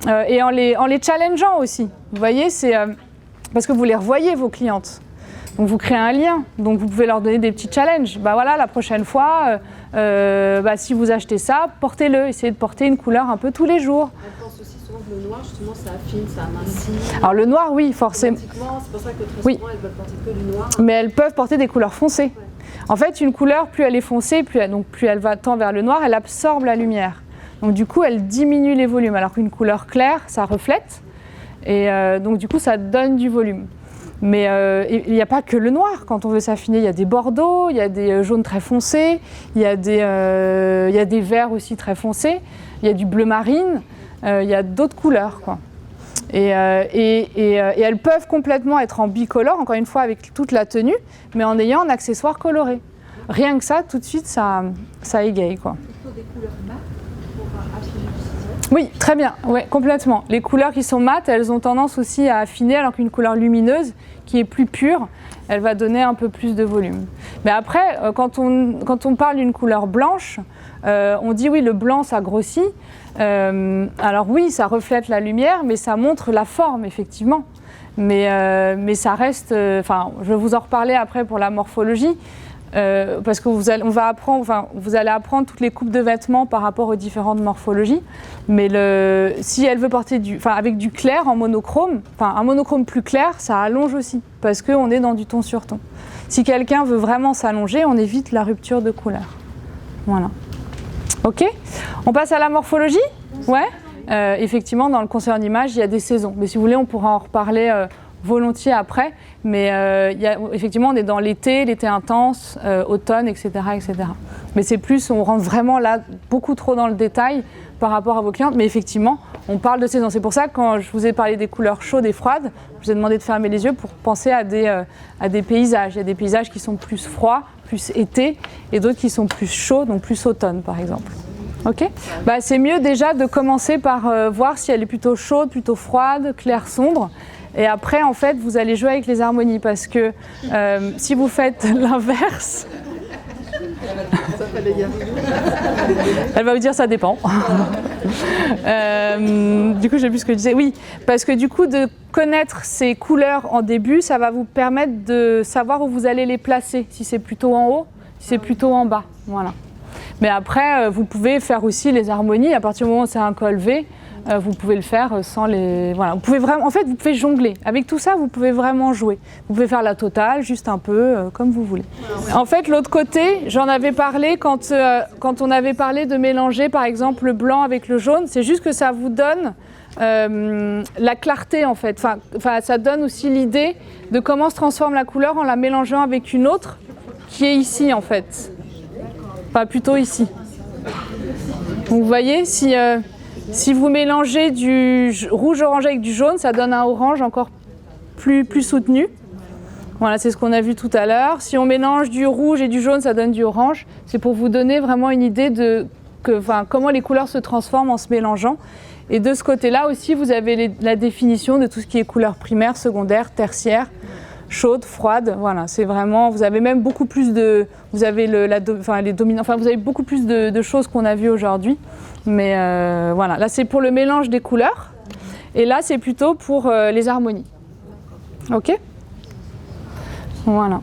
et en les challengeant aussi. Vous voyez, c'est parce que vous les revoyez, vos clientes. Donc vous créez un lien, donc vous pouvez leur donner des petits challenges. Bah voilà, la prochaine fois, si vous achetez ça, portez-le, essayez de porter une couleur un peu tous les jours. Elle pense aussi souvent que le noir, justement, ça affine, ça amincit. Alors le noir, oui, forcément. C'est pour ça que très Oui. souvent, elles veulent porter que du noir. Mais elles peuvent porter des couleurs foncées. En fait, une couleur, plus elle est foncée, plus elle va tend vers le noir, elle absorbe la lumière. Donc du coup, elle diminue les volumes, alors qu'une couleur claire, ça reflète. Et donc du coup, ça donne du volume. Mais il n'y a pas que le noir quand on veut s'affiner. Il y a des bordeaux, il y a des jaunes très foncés, il y a des verts aussi très foncés, il y a du bleu marine, il y a d'autres couleurs, quoi. Et elles peuvent complètement être en bicolore, encore une fois avec toute la tenue, mais en ayant un accessoire coloré. Rien que ça, tout de suite, ça égaye, quoi. Plutôt des couleurs mates pour affiner le ciseau. Oui, très bien, ouais, complètement. Les couleurs qui sont mates, elles ont tendance aussi à affiner, alors qu'une couleur lumineuse, qui est plus pure, elle va donner un peu plus de volume. Mais après, quand on parle d'une couleur blanche, on dit oui, le blanc, ça grossit. Alors oui, ça reflète la lumière, mais ça montre la forme, effectivement. Mais ça reste... je vais vous en reparler après pour la morphologie. Parce que vous allez apprendre toutes les coupes de vêtements par rapport aux différentes morphologies. Mais si elle veut porter avec du clair en monochrome, un monochrome plus clair, ça allonge aussi, parce qu'on est dans du ton sur ton. Si quelqu'un veut vraiment s'allonger, on évite la rupture de couleur. Voilà. Ok ? On passe à la morphologie ? Ouais. Effectivement, dans le conseil en image, il y a des saisons. Mais si vous voulez, on pourra en reparler volontiers après, mais effectivement on est dans l'été intense, automne, etc., etc. Mais c'est plus, on rentre vraiment là beaucoup trop dans le détail par rapport à vos clientes, mais effectivement on parle de saison. C'est pour ça que quand je vous ai parlé des couleurs chaudes et froides, je vous ai demandé de fermer les yeux pour penser à des paysages. Il y a des paysages qui sont plus froids, plus été, et d'autres qui sont plus chauds, donc plus automne par exemple. Ok ? C'est mieux déjà de commencer par voir si elle est plutôt chaude, plutôt froide, claire, sombre. Et après, en fait, vous allez jouer avec les harmonies parce que si vous faites l'inverse, elle va vous dire ça dépend. Du coup, je sais plus ce que je disais. Oui, parce que du coup, de connaître ces couleurs en début, ça va vous permettre de savoir où vous allez les placer. Si c'est plutôt en haut, si c'est plutôt en bas. Voilà. Mais après, vous pouvez faire aussi les harmonies. À partir du moment où c'est un col V, vous pouvez le faire sans les... Voilà, vous pouvez vraiment... En fait, vous pouvez jongler. Avec tout ça, vous pouvez vraiment jouer. Vous pouvez faire la totale, juste un peu, comme vous voulez. En fait, l'autre côté, j'en avais parlé quand on avait parlé de mélanger, par exemple, le blanc avec le jaune. C'est juste que ça vous donne la clarté, en fait. Enfin, ça donne aussi l'idée de comment se transforme la couleur en la mélangeant avec une autre qui est ici, en fait. Enfin, plutôt ici. Donc, vous voyez, si vous mélangez du rouge-orange avec du jaune, ça donne un orange encore plus soutenu. Voilà, c'est ce qu'on a vu tout à l'heure. Si on mélange du rouge et du jaune, ça donne du orange. C'est pour vous donner vraiment une idée de comment les couleurs se transforment en se mélangeant. Et de ce côté-là aussi, vous avez la définition de tout ce qui est couleurs primaires, secondaires, tertiaires, chaudes, froides. Voilà, c'est vraiment... Vous avez même beaucoup plus de... Vous avez les dominants... Enfin, vous avez beaucoup plus de choses qu'on a vues aujourd'hui. Mais voilà, là c'est pour le mélange des couleurs et là c'est plutôt pour les harmonies. Ok ? Voilà.